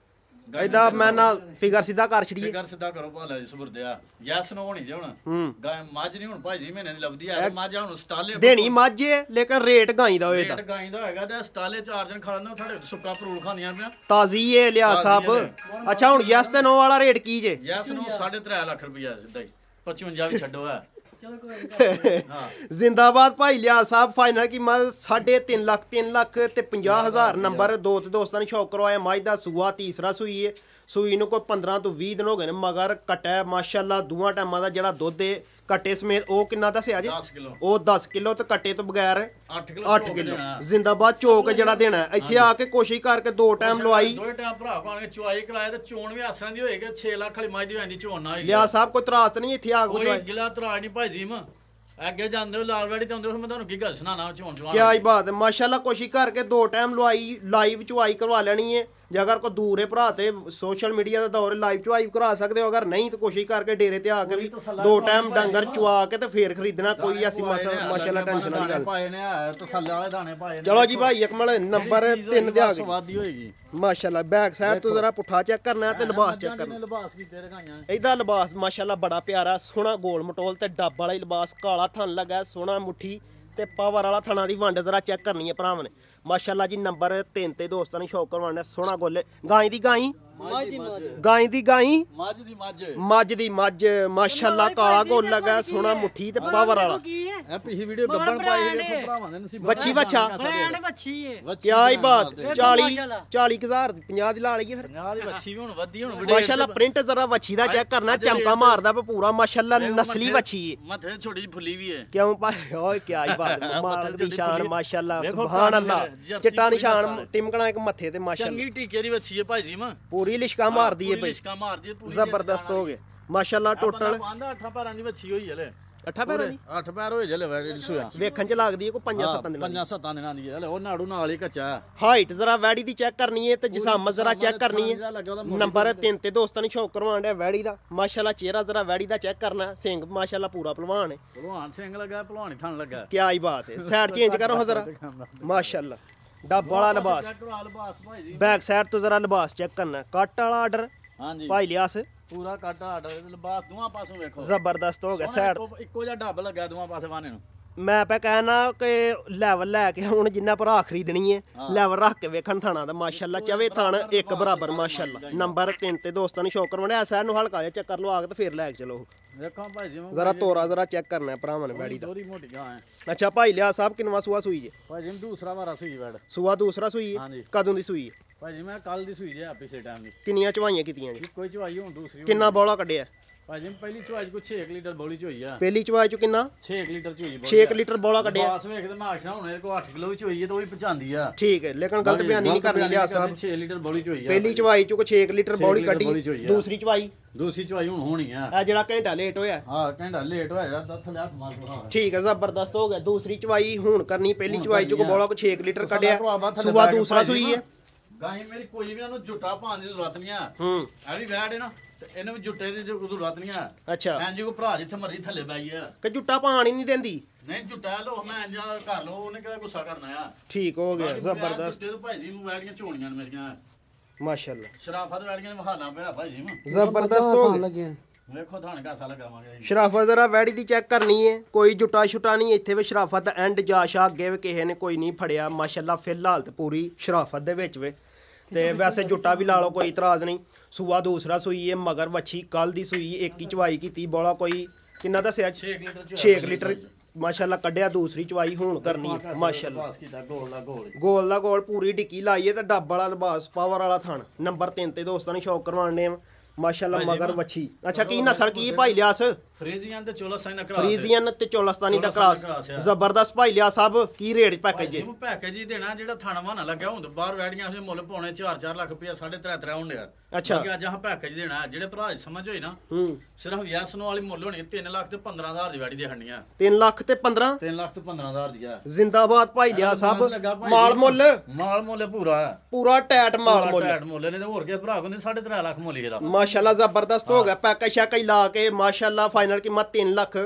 ਇਹਦਾ ਮੈਂ ਨਾ ਫਿਗਰ ਸਿੱਧਾ ਕਰ ਛੜੀਏ। ਫਿਗਰ ਸਿੱਧਾ ਕਰੋ ਭਾਲਾ ਜੀ ਸਬੁਰਦਿਆ ਯੈਸ ਨੋ ਹੋਣੀ ਜੇ ਹੁਣ ਗਾਂ ਮੱਝ ਨਹੀਂ ਹੁਣ ਭਾਈ ਜੀ ਮਹੀਨੇ ਦੀ ਲੱਭਦੀ ਆ। ਮੱਝ ਹੁਣ ਸਟਾਲੇ ਦੇਣੀ ਮੱਝ ਏ ਲੇਕਿਨ ਰੇਟ ਗਾਈ ਦਾ ਹੋਏ ਤਾਂ ਰੇਟ ਗਾਈ ਦਾ ਹੋਏਗਾ ਤੇ ਸਟਾਲੇ 4 ਦਿਨ ਖੜਨਾ ਸਾਡੇ ਸੁੱਕਾ ਪਰੂਲ ਖਾਂਦੀਆਂ ਪਿਆ ਤਾਜ਼ੀ ਏ ਲਿਆ ਸਾਹਿਬ। ਅੱਛਾ ਹੁਣ ਯਸ ਤੇ ਨੋ ਵਾਲਾ ਰੇਟ ਕੀ ਜੇ? ਯੈਸ ਨੂੰ 3.5 ਲੱਖ ਰੁਪਇਆ ਸਿੱਧਾ ਹੀ 55 ਵੀ ਛੱਡੋ ਆ। ਜ਼ਿੰਦਾਬਾਦ ਭਾਈ ਲਿਆ ਸਾਹਿਬ। ਫਾਈਨਲ ਕੀਮਤ 3.5 ਲੱਖ 3 ਲੱਖ ਤੇ 50,000 ਨੰਬਰ। ਦੋ ਤੇ ਦੋਸਤਾਂ ਨੇ ਸ਼ੌਕ ਕਰਵਾਇਆ ਮੱਝ ਦਾ ਸੂਆ ਤੀਸਰਾ ਸੂਈ ਏ। ਸੂਈ ਨੂੰ ਕੋਈ 15 ਤੋਂ 20 ਦਿਨ ਹੋ ਗਏ ਨੇ ਮਗਰ ਕਟਾ ਮਾਸ਼ਾਅੱਲਾ ਦੋਵਾਂ ਟਾਈਮਾਂ ਦਾ ਜਿਹੜਾ ਦੁੱਧ ਏ ਕੱਟੇ ਸਮੇਤ ਉਹ ਕਿੰਨਾ ਦੱਸਿਆ ਜੀ? 10 ਕਿਲੋ। ਉਹ 10 ਕਿਲੋ ਤੇ ਕੱਟੇ ਤੋਂ ਬਗੈਰ 8 ਕਿਲੋ। ਜ਼ਿੰਦਾਬਾਦ ਚੋਕ ਜਿਹੜਾ ਦੇਣਾ ਇੱਥੇ ਆ ਕੇ ਕੋਸ਼ਿਸ਼ ਕਰਕੇ 2 ਟਾਈਮ ਲਵਾਈ। ਦੋ ਟਾਈਮ ਭਰਾ ਪਾਣ ਚੁਆਈ ਕਰਾਇਆ ਤੇ ਚੋਣ ਵੀ ਆਸਰਾਂ ਦੀ ਹੋਏਗੀ 6 ਲੱਖ ਵਾਲੀ ਮੱਝ ਦੀ ਹੋਣੀ ਚੋਣ ਨਾ ਹੋਏਗੀ। ਲਿਆ ਸਾਹਿਬ ਕੋਈ ਤਰਾਸ ਨਹੀਂ ਇੱਥੇ ਆ ਕੋਈ ਗਿਲਾ ਤਰਾਜ ਨਹੀਂ ਭਾਈ ਜੀ ਮੈਂ ਅੱਗੇ ਜਾਂਦੇ ਹੋ ਲਾਲਵਾੜੀ ਤੇ ਆਉਂਦੇ ਹੋ ਮੈਂ ਤੁਹਾਨੂੰ ਕੀ ਗੱਲ ਸੁਣਾਣਾ ਚੋਣ ਚਵਾਣ ਕੀ ਆਈ ਬਾਤ ਹੈ ਮਾਸ਼ਾਅੱਲਾ। ਕੋਸ਼ਿਸ਼ ਕਰਕੇ 2 ਟਾਈਮ ਲਵਾਈ ਲਾਈਵ ਚੁਆਈ ਕਰਵਾ ਲੈਣੀ ਹੈ। ਜੇ ਅਗਰ ਕੋਈ ਦੂਰ ਹੈ ਭਰਾ ਤੇ ਸੋਸ਼ਲ ਮੀਡੀਆ ਦਾ ਦੌਰ ਲਾਈਵ ਚੁਆਈ ਕਰਾ ਸਕਦੇ ਹੋ। ਅਗਰ ਨਹੀਂ ਤਾਂ ਕੋਸ਼ਿਸ਼ ਕਰਕੇ ਡੇਰੇ ਤੇ ਆ ਕੇ ਵੀ 2 ਟਾਈਮ ਡੰਗਰ ਚੁਆ ਕੇ ਤੇ ਫੇਰ ਖਰੀਦਣਾ। ਕੋਈ ਐਸੀ ਮਾਸ਼ਾਅੱਲਾ ਟੈਨਸ਼ਨ ਵਾਲੀ ਗੱਲ ਪਾਏ ਨੇ ਤਸੱਲੇ ਵਾਲੇ ਦਾਣੇ ਪਾਏ ਨੇ। ਚਲੋ ਜੀ ਭਾਈ ਅਕਮਲ ਨੰਬਰ 3 ਦੇ ਆ ਗਏ ਸਵਾਦੀ ਹੋਏਗੀ ਮਾਸ਼ਾਅੱਲਾ। ਬੈਕ ਸਾਈਡ ਤੋਂ ਜ਼ਰਾ ਪੁੱਠਾ ਚੈੱਕ ਕਰਨਾ ਤੇ ਲਿਬਾਸ ਚੈੱਕ ਕਰਨਾ। ਲਿਬਾਸ ਕੀਤੇ ਰਗਾਈਆਂ ਇਹਦਾ ਲਿਬਾਸ ਮਾਸ਼ਾਅੱਲਾ ਬੜਾ ਪਿਆਰਾ ਸੋਹਣਾ ਗੋਲ ਮਟੋਲ ਤੇ ਡੱਬ ਵਾਲਾ ਹੀ ਲਿਬਾਸ। ਕਾਲਾ ਥਣ ਲੱਗਾ ਸੋਹਣਾ ਮੁੱਠੀ ਤੇ ਪਾਵਰ ਵਾਲਾ ਥਣਾ ਦੀ ਵੰਡ ਜ਼ਰਾ ਚੈੱਕ ਕਰਨੀ ਹੈ ਭਰਾਵਾਂ ਨੇ ਮਾਸ਼ਾਅੱਲਾ ਜੀ। ਨੰਬਰ 3 ਤੇ ਦੋਸਤਾਂ ਨੇ ਸ਼ੌਕ ਕਰਵਾਉਣਾ ਸੋਹਣਾ ਗੋਲੇ। ਗਾਂ ਦੀ ਗਾਂ ਗਾਂ ਦੀ ਗਾਂ ਮੱਝ ਦੀ ਮੱਝ ਮੱਝ ਦੀ ਮੱਝ ਮਾਸ਼ਾਅੱਲਾ। ਕਾਲਾ ਗੋਲ ਲੱਗਾ ਸੋਹਣਾ ਮੁੱਠੀ ਤੇ ਪਾਵਰ ਵਾਲਾ। ਇਹ ਪਿਛਲੀ ਵੀਡੀਓ ਗੱਬਣ ਪਾਈ ਦੇਖੋ ਭਰਾਵਾਂ ਦੇ ਨਸੀਬ ਵੱਛੀ ਵੱਛਾ ਬ੍ਰਾਂਡ ਵੱਛੀ ਏ। ਕੀ ਆਈ ਬਾਤ 40,000 50 ਦੀ ਲਾ ਲਈਏ ਫਿਰ। ਨਾ ਦੀ ਵੱਛੀ ਵੀ ਹੁਣ ਵੱਧੀ ਹੁਣ ਮਾਸ਼ਾਅੱਲਾ ਪ੍ਰਿੰਟ ਜ਼ਰਾ ਵੱਛੀ ਦਾ ਚੈੱਕ ਕਰਨਾ ਚਮਕਾ ਮਾਰਦਾ ਪਿਆ ਪੂਰਾ ਮਾਸ਼ਾਅੱਲਾ। ਨਸਲੀ ਵੱਛੀ ਏ। ਮੱਥੇ ਤੇ ਛੋਟੀ ਜਿਹੀ ਫੁੱਲੀ ਵੀ ਹੈ। ਕਿਉਂ ਭਾਈ ਓਏ ਕੀ ਆਈ ਬਾਤ ਮਾਲਕ ਦੀ ਸ਼ਾਨ ਮਾਸ਼ਾਅੱਲਾ ਸੁਭਾਨ ਅੱਲਾ। ਚਿੱਟਾ ਨਿਸ਼ਾਨ ਟਿਮਕਣਾ ਇੱਕ ਮੱਥੇ ਤੇ ਮਾਸ਼ਾਅੱਲਾ। ਚੰਗੀ ਟੀਕੇ ਦੀ ਵੱਛੀ ਹੈ ਭਾਈ ਜੀ ਮੈਂ ਪੂਰੀ ਲਿਸ਼ਕਾ ਮਾਰਦੀ ਏ ਭਾਈ। ਲਿਸ਼ਕਾ ਮਾਰਦੀ ਹੈ ਪੂਰੀ ਜ਼ਬਰਦਸਤ ਹੋ ਗਏ ਮਾਸ਼ਾਅੱਲਾ। ਟੋਟਲ ਆਂਦਾ 8 ਪੈਰਾਂ ਦੀ ਵੱਛੀ ਹੋਈ ਹਲੇ। 8 ਪੈਰਾਂ ਦੀ 8 ਪੈਰ ਹੋਏ ਜਲੇ ਵੈੜੀ ਸੁਆ ਵੇਖਣ ਚ ਲੱਗਦੀ ਏ ਕੋਈ 5-7 ਦਿਨਾਂ ਦੀ। 5-7 ਦਿਨਾਂ ਦੀ ਹਲੇ ਉਹ ਨਾੜੂ ਨਾਲ ਹੀ ਕੱਚਾ। ਹਾਈਟ ਜ਼ਰਾ ਵੈੜੀ ਦੀ ਚੈੱਕ ਕਰਨੀ ਏ ਤੇ ਜਿਸਾਮਤ ਜ਼ਰਾ ਚੈੱਕ ਕਰਨੀ ਏ। ਨੰਬਰ 3 ਤੇ ਦੋਸਤਾਂ ਨੇ ਸ਼ੌਕ ਕਰਵਾਉਣ ਡਿਆ ਵੈੜੀ ਦਾ ਮਾਸ਼ਾਅੱਲਾ। ਚਿਹਰਾ ਜ਼ਰਾ ਵੈੜੀ ਦਾ ਚੈੱਕ ਕਰਨਾ। ਸਿੰਘ ਮਾਸ਼ਾਅੱਲਾ ਪੂਰਾ ਪਹਿਲਵਾਨ ਏ। ਭਲਵਾਨ ਸਿੰਘ ਲੱਗਾ ਭਲਵਾਨੀ ਥਣ ਲੱਗਾ। ਕੀ ਆਈ ਬਾਤ ਹੈ। ਸਾਈਡ ਚੇਂਜ ਕਰੋ ਜ਼ਰਾ ਮਾਸ਼ਾਅੱਲਾ। ਡੱਬ ਵਾਲਾ ਲਿਬਾਸ। ਲਿਬਾਸ ਭਾਈ ਜੀ ਬੈਕ ਸਾਈਡ ਤੋਂ ਜ਼ਰਾ ਲਿਬਾਸ ਚੈੱਕ ਕਰਨਾ। ਕੱਟ ਵਾਲਾ ਆਰਡਰ ਹਾਂਜੀ ਭਾਈ ਲਿਆਸ ਪੂਰਾ ਕੱਟ ਆਡ ਲਿਬਾਸ ਦੋਵਾਂ ਪਾਸੋਂ ਵੇਖੋ ਜ਼ਬਰਦਸਤ ਹੋ ਗਿਆ ਸੋਹਣਾ ਸਾਈਡ ਇੱਕੋ ਜਿਹਾ ਡੱਬ ਲੱਗਾ ਦੋਵਾਂ ਪਾਸੇ ਵਾਹਣੇ ਨੂੰ ਮੈਂ ਪਾ ਕਹਿਣਾ ਕਿ ਲੈਵਲ ਲੈ ਕੇ ਹੁਣ ਜਿੰਨਾ ਭਰਾ ਖਰੀਦਣੀ ਹੈ ਲੈਵਲ ਰੱਖ ਕੇ ਵੇਖਣ ਥਾਣਾ ਦਾ ਮਾਸ਼ਾਅੱਲਾ ਚਵੇ ਥਾਣ ਇੱਕ ਬਰਾਬਰ ਮਾਸ਼ਾਅੱਲਾ ਨੰਬਰ 3 ਤੇ ਦੋਸਤਾਂ ਨੂੰ ਸ਼ੌਕਰ ਬਣਿਆ ਸੈਰ ਨੂੰ ਹਲਕਾ ਜਿਹਾ ਚੱਕਰ ਲਵਾ ਕੇ ਤੇ ਫੇਰ ਲੈ ਕੇ ਚਲੋ ਵੇਖੋ ਭਾਈ ਜੀ ਜ਼ਰਾ ਤੋਰਾ ਜ਼ਰਾ ਚੈੱਕ ਕਰਨਾ ਹੈ ਭਰਾਵਾਂ ਨੇ ਬੈੜੀ ਦਾ ਦੋਰੀ ਮੋਟੀ ਗਾਂ ਹੈ ਅੱਛਾ ਭਾਈ ਲਿਆ ਸਾਹਿਬ ਕਿੰਨਵਾ ਸੂਆ ਸੂਈ ਜੇ ਭਾਈ ਜੀ ਦੂਸਰਾ ਵਾਰਾ ਸੂਈ ਵੜ ਸੂਆ ਦੂਸਰਾ ਸੂਈ ਹੈ ਹਾਂਜੀ। ਕਦੋਂ ਦੀ ਸੂਈ ਹੈ ਭਾਈ ਜੀ ਮੈਂ ਕੱਲ ਦੀ ਸੂਈ ਜੇ ਪਿਛਲੇ ਟਾਈਮ ਦੀ ਕਿੰਨੀਆਂ ਚਵਾਈਆਂ ਕੀਤੀਆਂ ਜੀ ਕੋਈ ਚਵਾਈ ਹੁਣ ਦੂਸਰੀ ਕਿੰਨਾ ਬੋਲਾ ਕੱਢਿਆ ਭਾਈ ਜੀ ਪਹਿਲੀ ਚਵਾਈ ਕੋ 6 ਲੀਟਰ ਬੋਲੀ ਚ ਹੋਈ ਆ ਪਹਿਲੀ ਚਵਾਈ ਚ ਕਿੰਨਾ 6 ਲੀਟਰ ਚ ਹੋਈ 6 ਲੀਟਰ ਬੋਲਾ ਕੱਢਿਆ ਬਾਸ ਵੇਖਦੇ ਮੈਂ ਆਖਣਾ ਹੁਣ ਇਹ ਕੋ 8 ਕਿਲੋ ਚ ਹੋਈ ਹੈ ਤਾਂ ਉਹ ਵੀ ਪਹੁੰਚਾਉਂਦੀ ਆ ਠੀਕ ਹੈ ਲੇਕਿਨ ਗਲਤ ਬਿਆਨੀ ਨਹੀਂ ਕਰਨੀ ਲਿਆ ਸਾਹਿਬ 6 ਲੀਟਰ ਬੋਲੀ ਚ ਹੋਈ ਆ ਪਹਿਲੀ ਚਵਾਈ ਚ ਕੋ 6 ਲੀਟਰ ਬੋਲੀ ਲੀਟਰ ਕੱਢੀ ਬੋਲੀ ਚ ਹੋਈ ਆ। ਦੂਸਰੀ ਚਵਾਈ ਦੂਸਰੀ ਚਵਾਈ ਹੁਣ ਹੋਣੀ ਆ ਆ ਜਿਹੜਾ ਘੰਟਾ ਲੇਟ ਹੋਇਆ ਹਾਂ ਘੰਟਾ ਲੇਟ ਹੋਇਆ ਜਿਹੜਾ ਦੱਸ ਲਿਆ ਮਾਰ ਦੋ ਠੀਕ ਹੈ ਜ਼ਬਰਦਸਤ ਹੋ ਗਿਆ ਦੂਸਰੀ ਚਵਾਈ ਹੁਣ ਕਰਨੀ ਪਹਿਲੀ ਚਵਾਈ ਚ ਕੋ ਬੋਲਾ ਕੋ 6 ਲੀਟਰ ਸਾਡਾ ਭਰਾ ਕੱਢਿਆ ਥੱਲੇ ਸੂਆ ਬੈਠ ਕੇ ਦੂਸਰਾ ਭਾਈ ਸੂਈ ਹੈ ਗਾਈ ਮੇਰੀ ਕੋਈ ਵੀ ਉਹਨੂੰ ਜੁੱਟਾ ਪਾਉਣ ਦੀ ਜ਼ਰੂਰਤ ਨਹੀਂ ਆ ਹੂੰ ਇਹ ਵੀ ਵੈੜ ਹੈ ਨਾ ਤੇ ਇਹਨੂੰ ਵੀ ਜੁੱਟੇ ਦੀ ਜ਼ਰੂਰਤ ਨਹੀਂ ਆ ਅੱਛਾ ਐਂ ਜੀ ਕੋ ਭਰਾ ਜਿੱਥੇ ਮਰਜੀ ਥੱਲੇ ਬੈਈ ਆ ਕਿ ਝੁੱਟਾ ਪਾਣੀ ਨਹੀਂ ਦਿੰਦੀ ਨਹੀਂ ਜੁੱਟਾ ਲੋ ਮੈਂ ਜਾਂ ਕਰ ਲੋ ਉਹਨੇ ਕਿਹੜਾ ਗੁੱਸਾ ਕਰਨਾ ਆ ਠੀਕ ਹੋ ਗਿਆ ਜ਼ਬਰਦਸਤ ਜੁੱਟੇ ਤੋਂ ਭਾਈ ਜੀ ਨੂੰ ਵੈੜੀਆਂ ਝੋਣੀਆਂ ਨੇ ਮੇਰੀਆਂ ਮਾਸ਼ਾਅੱਲਾ ਸ਼ਰਾਫਤ ਵੈੜੀਆਂ ਨੇ ਵਹਾਣਾ ਪਿਆ ਭਾਈ ਜੀ ਨੂੰ ਜ਼ਬਰਦਸਤ ਹੋ ਗਿਆ ਵੇਖੋ ਧਾਣ ਘਾਸਾ ਲਗਾਵਾਂਗੇ ਸ਼ਰਾਫਤ ਜ਼ਰਾ ਵੈੜੀ ਦੀ ਚੈੱਕ ਕਰਨੀ ਹੈ ਕੋਈ ਜੁੱਟਾ ਛੁਟਾ ਨਹੀਂ ਇੱਥੇ ਵੀ ਸ਼ਰਾਫਤ ਦਾ ਐਂਡ ਜਾਸ਼ਾ ਅੱਗੇ ਵੀ ਕਿਸੇ ਨੇ ਕੋਈ ਨਹੀਂ ਫੜਿਆ ਮਾਸ਼ਾਅੱਲਾ ਫਿਲਹਾਲ ਤੇ ਪੂਰੀ ਸ਼ਰਾਫਤ ਦੇ ਵਿੱਚ ਵੇ ਤੇ ਵੈਸੇ ਜੁੱਟਾ ਵੀ ਲਾ ਲਓ ਕੋਈ ਇਤਰਾਜ਼ ਨਹੀਂ ਸੂਆ ਦੂਸਰਾ ਸੂਈ ਹੈ ਮਗਰ ਵੱਛੀ ਕੱਲ ਦੀ ਸੂਈ ਇੱਕ ਹੀ ਚਵਾਈ ਕੀਤੀ ਬੋਲਾ ਕੋਈ ਕਿੰਨਾ ਦੱਸਿਆ 6 ਲੀਟਰ 6 ਲੀਟਰ ਮਾਸ਼ਾਅੱਲਾ ਕੱਢਿਆ ਦੂਸਰੀ ਚਵਾਈ ਹੁਣ ਕਰਨੀ ਹੈ ਮਾਸ਼ਾਅੱਲਾ ਬਾਸ ਕੀਤਾ ਗੋਲ ਦਾ ਗੋਲ ਗੋਲ ਦਾ ਗੋਲ ਪੂਰੀ ਡਿੱਕੀ ਲਾਈਏ ਤੇ ਡੱਬ ਵਾਲਾ ਲਿਬਾਸ ਪਾਵਰ ਵਾਲਾ ਥਣ ਨੰਬਰ 3 ਤੇ ਦੋਸਤਾਂ ਨੂੰ ਸ਼ੌਕ ਕਰਵਾਉਣੇ ਆ ਮਾਸ਼ਾਅੱਲਾ ਮਗਰ ਵੱਛੀ ਅੱਛਾ ਕੀ ਨਸਲ ਕੀ ਭਾਈ ਲਿਆਸ ਫਰੀਜ਼ੀਅਨ ਤੇ ਚੋਲਸਾਈ ਨਕਰਾ ਫਰੀਜ਼ੀਅਨ ਤੇ ਚੋਲਸਤਾਨੀ ਦਾ ਕ੍ਰਾਸ ਜ਼ਬਰਦਸਤ ਭਾਈ ਲਿਆ ਸਾਹਿਬ ਕੀ ਰੇਟ ਪੈਕੇਜ ਜੇ ਇਹਨੂੰ ਪੈਕੇਜ ਹੀ ਦੇਣਾ ਜਿਹੜਾ ਥਾਣਾ ਵਾਣਾ ਲੱਗਿਆ ਹੁਣ ਬਾਹਰ ਵੈੜੀਆਂ ਅਸੀਂ ਮੁੱਲ ਪਾਉਣੇ 4-4 ਲੱਖ ਰੁਪਇਆ 3.5 ਹੁੰਦਿਆ ਅੱਛਾ। ਅੱਜ ਆਹ ਪੈਕੇਜ ਦੇਣਾ ਜਿਹੜੇ ਭਰਾ ਦੀ ਸਮਝ ਹੋਈ ਨਾ ਹੂੰ ਸਿਰਫ ਯੈਸ ਨੂੰ ਵਾਲੀ ਮੁੱਲ ਹੋਣੀ 3 ਲੱਖ ਤੇ 15,000 ਦੀ ਵੈੜੀ ਦੇ ਹੰਡੀਆਂ 3 ਲੱਖ ਤੇ 15 3 ਲੱਖ ਤੇ 15,000 ਦੀ ਆ ਜ਼ਿੰਦਾਬਾਦ ਭਾਈ ਲਿਆ ਸਾਹਿਬ ਮਾਲ ਮੁੱਲ ਮਾਲ ਮੁੱਲ ਪੂਰਾ ਪੂਰਾ ਟੈਟ ਮਾਲ ਮੁੱਲ ਟੈਟ ਮੁੱਲ ਨੇ ਤੇ ਹੋਰ ਕੇ ਭਰਾ ਕੋਲ 3.5 ਲੱਖ ਮੁੱਲ ਇਹਦਾ ਮਾਸ਼ਾਅੱਲਾ ਜ਼ਬਰਦਸਤ ਹੋ ਗਿਆ ਪੈਕੇਜ ਸ਼ੈਕੇਜ ਲਾ ਕੇ ਮਾਸ਼ਾਅੱਲਾ ਫਾਈਨਲ ਕੀਮਤ 3 ਲੱਖ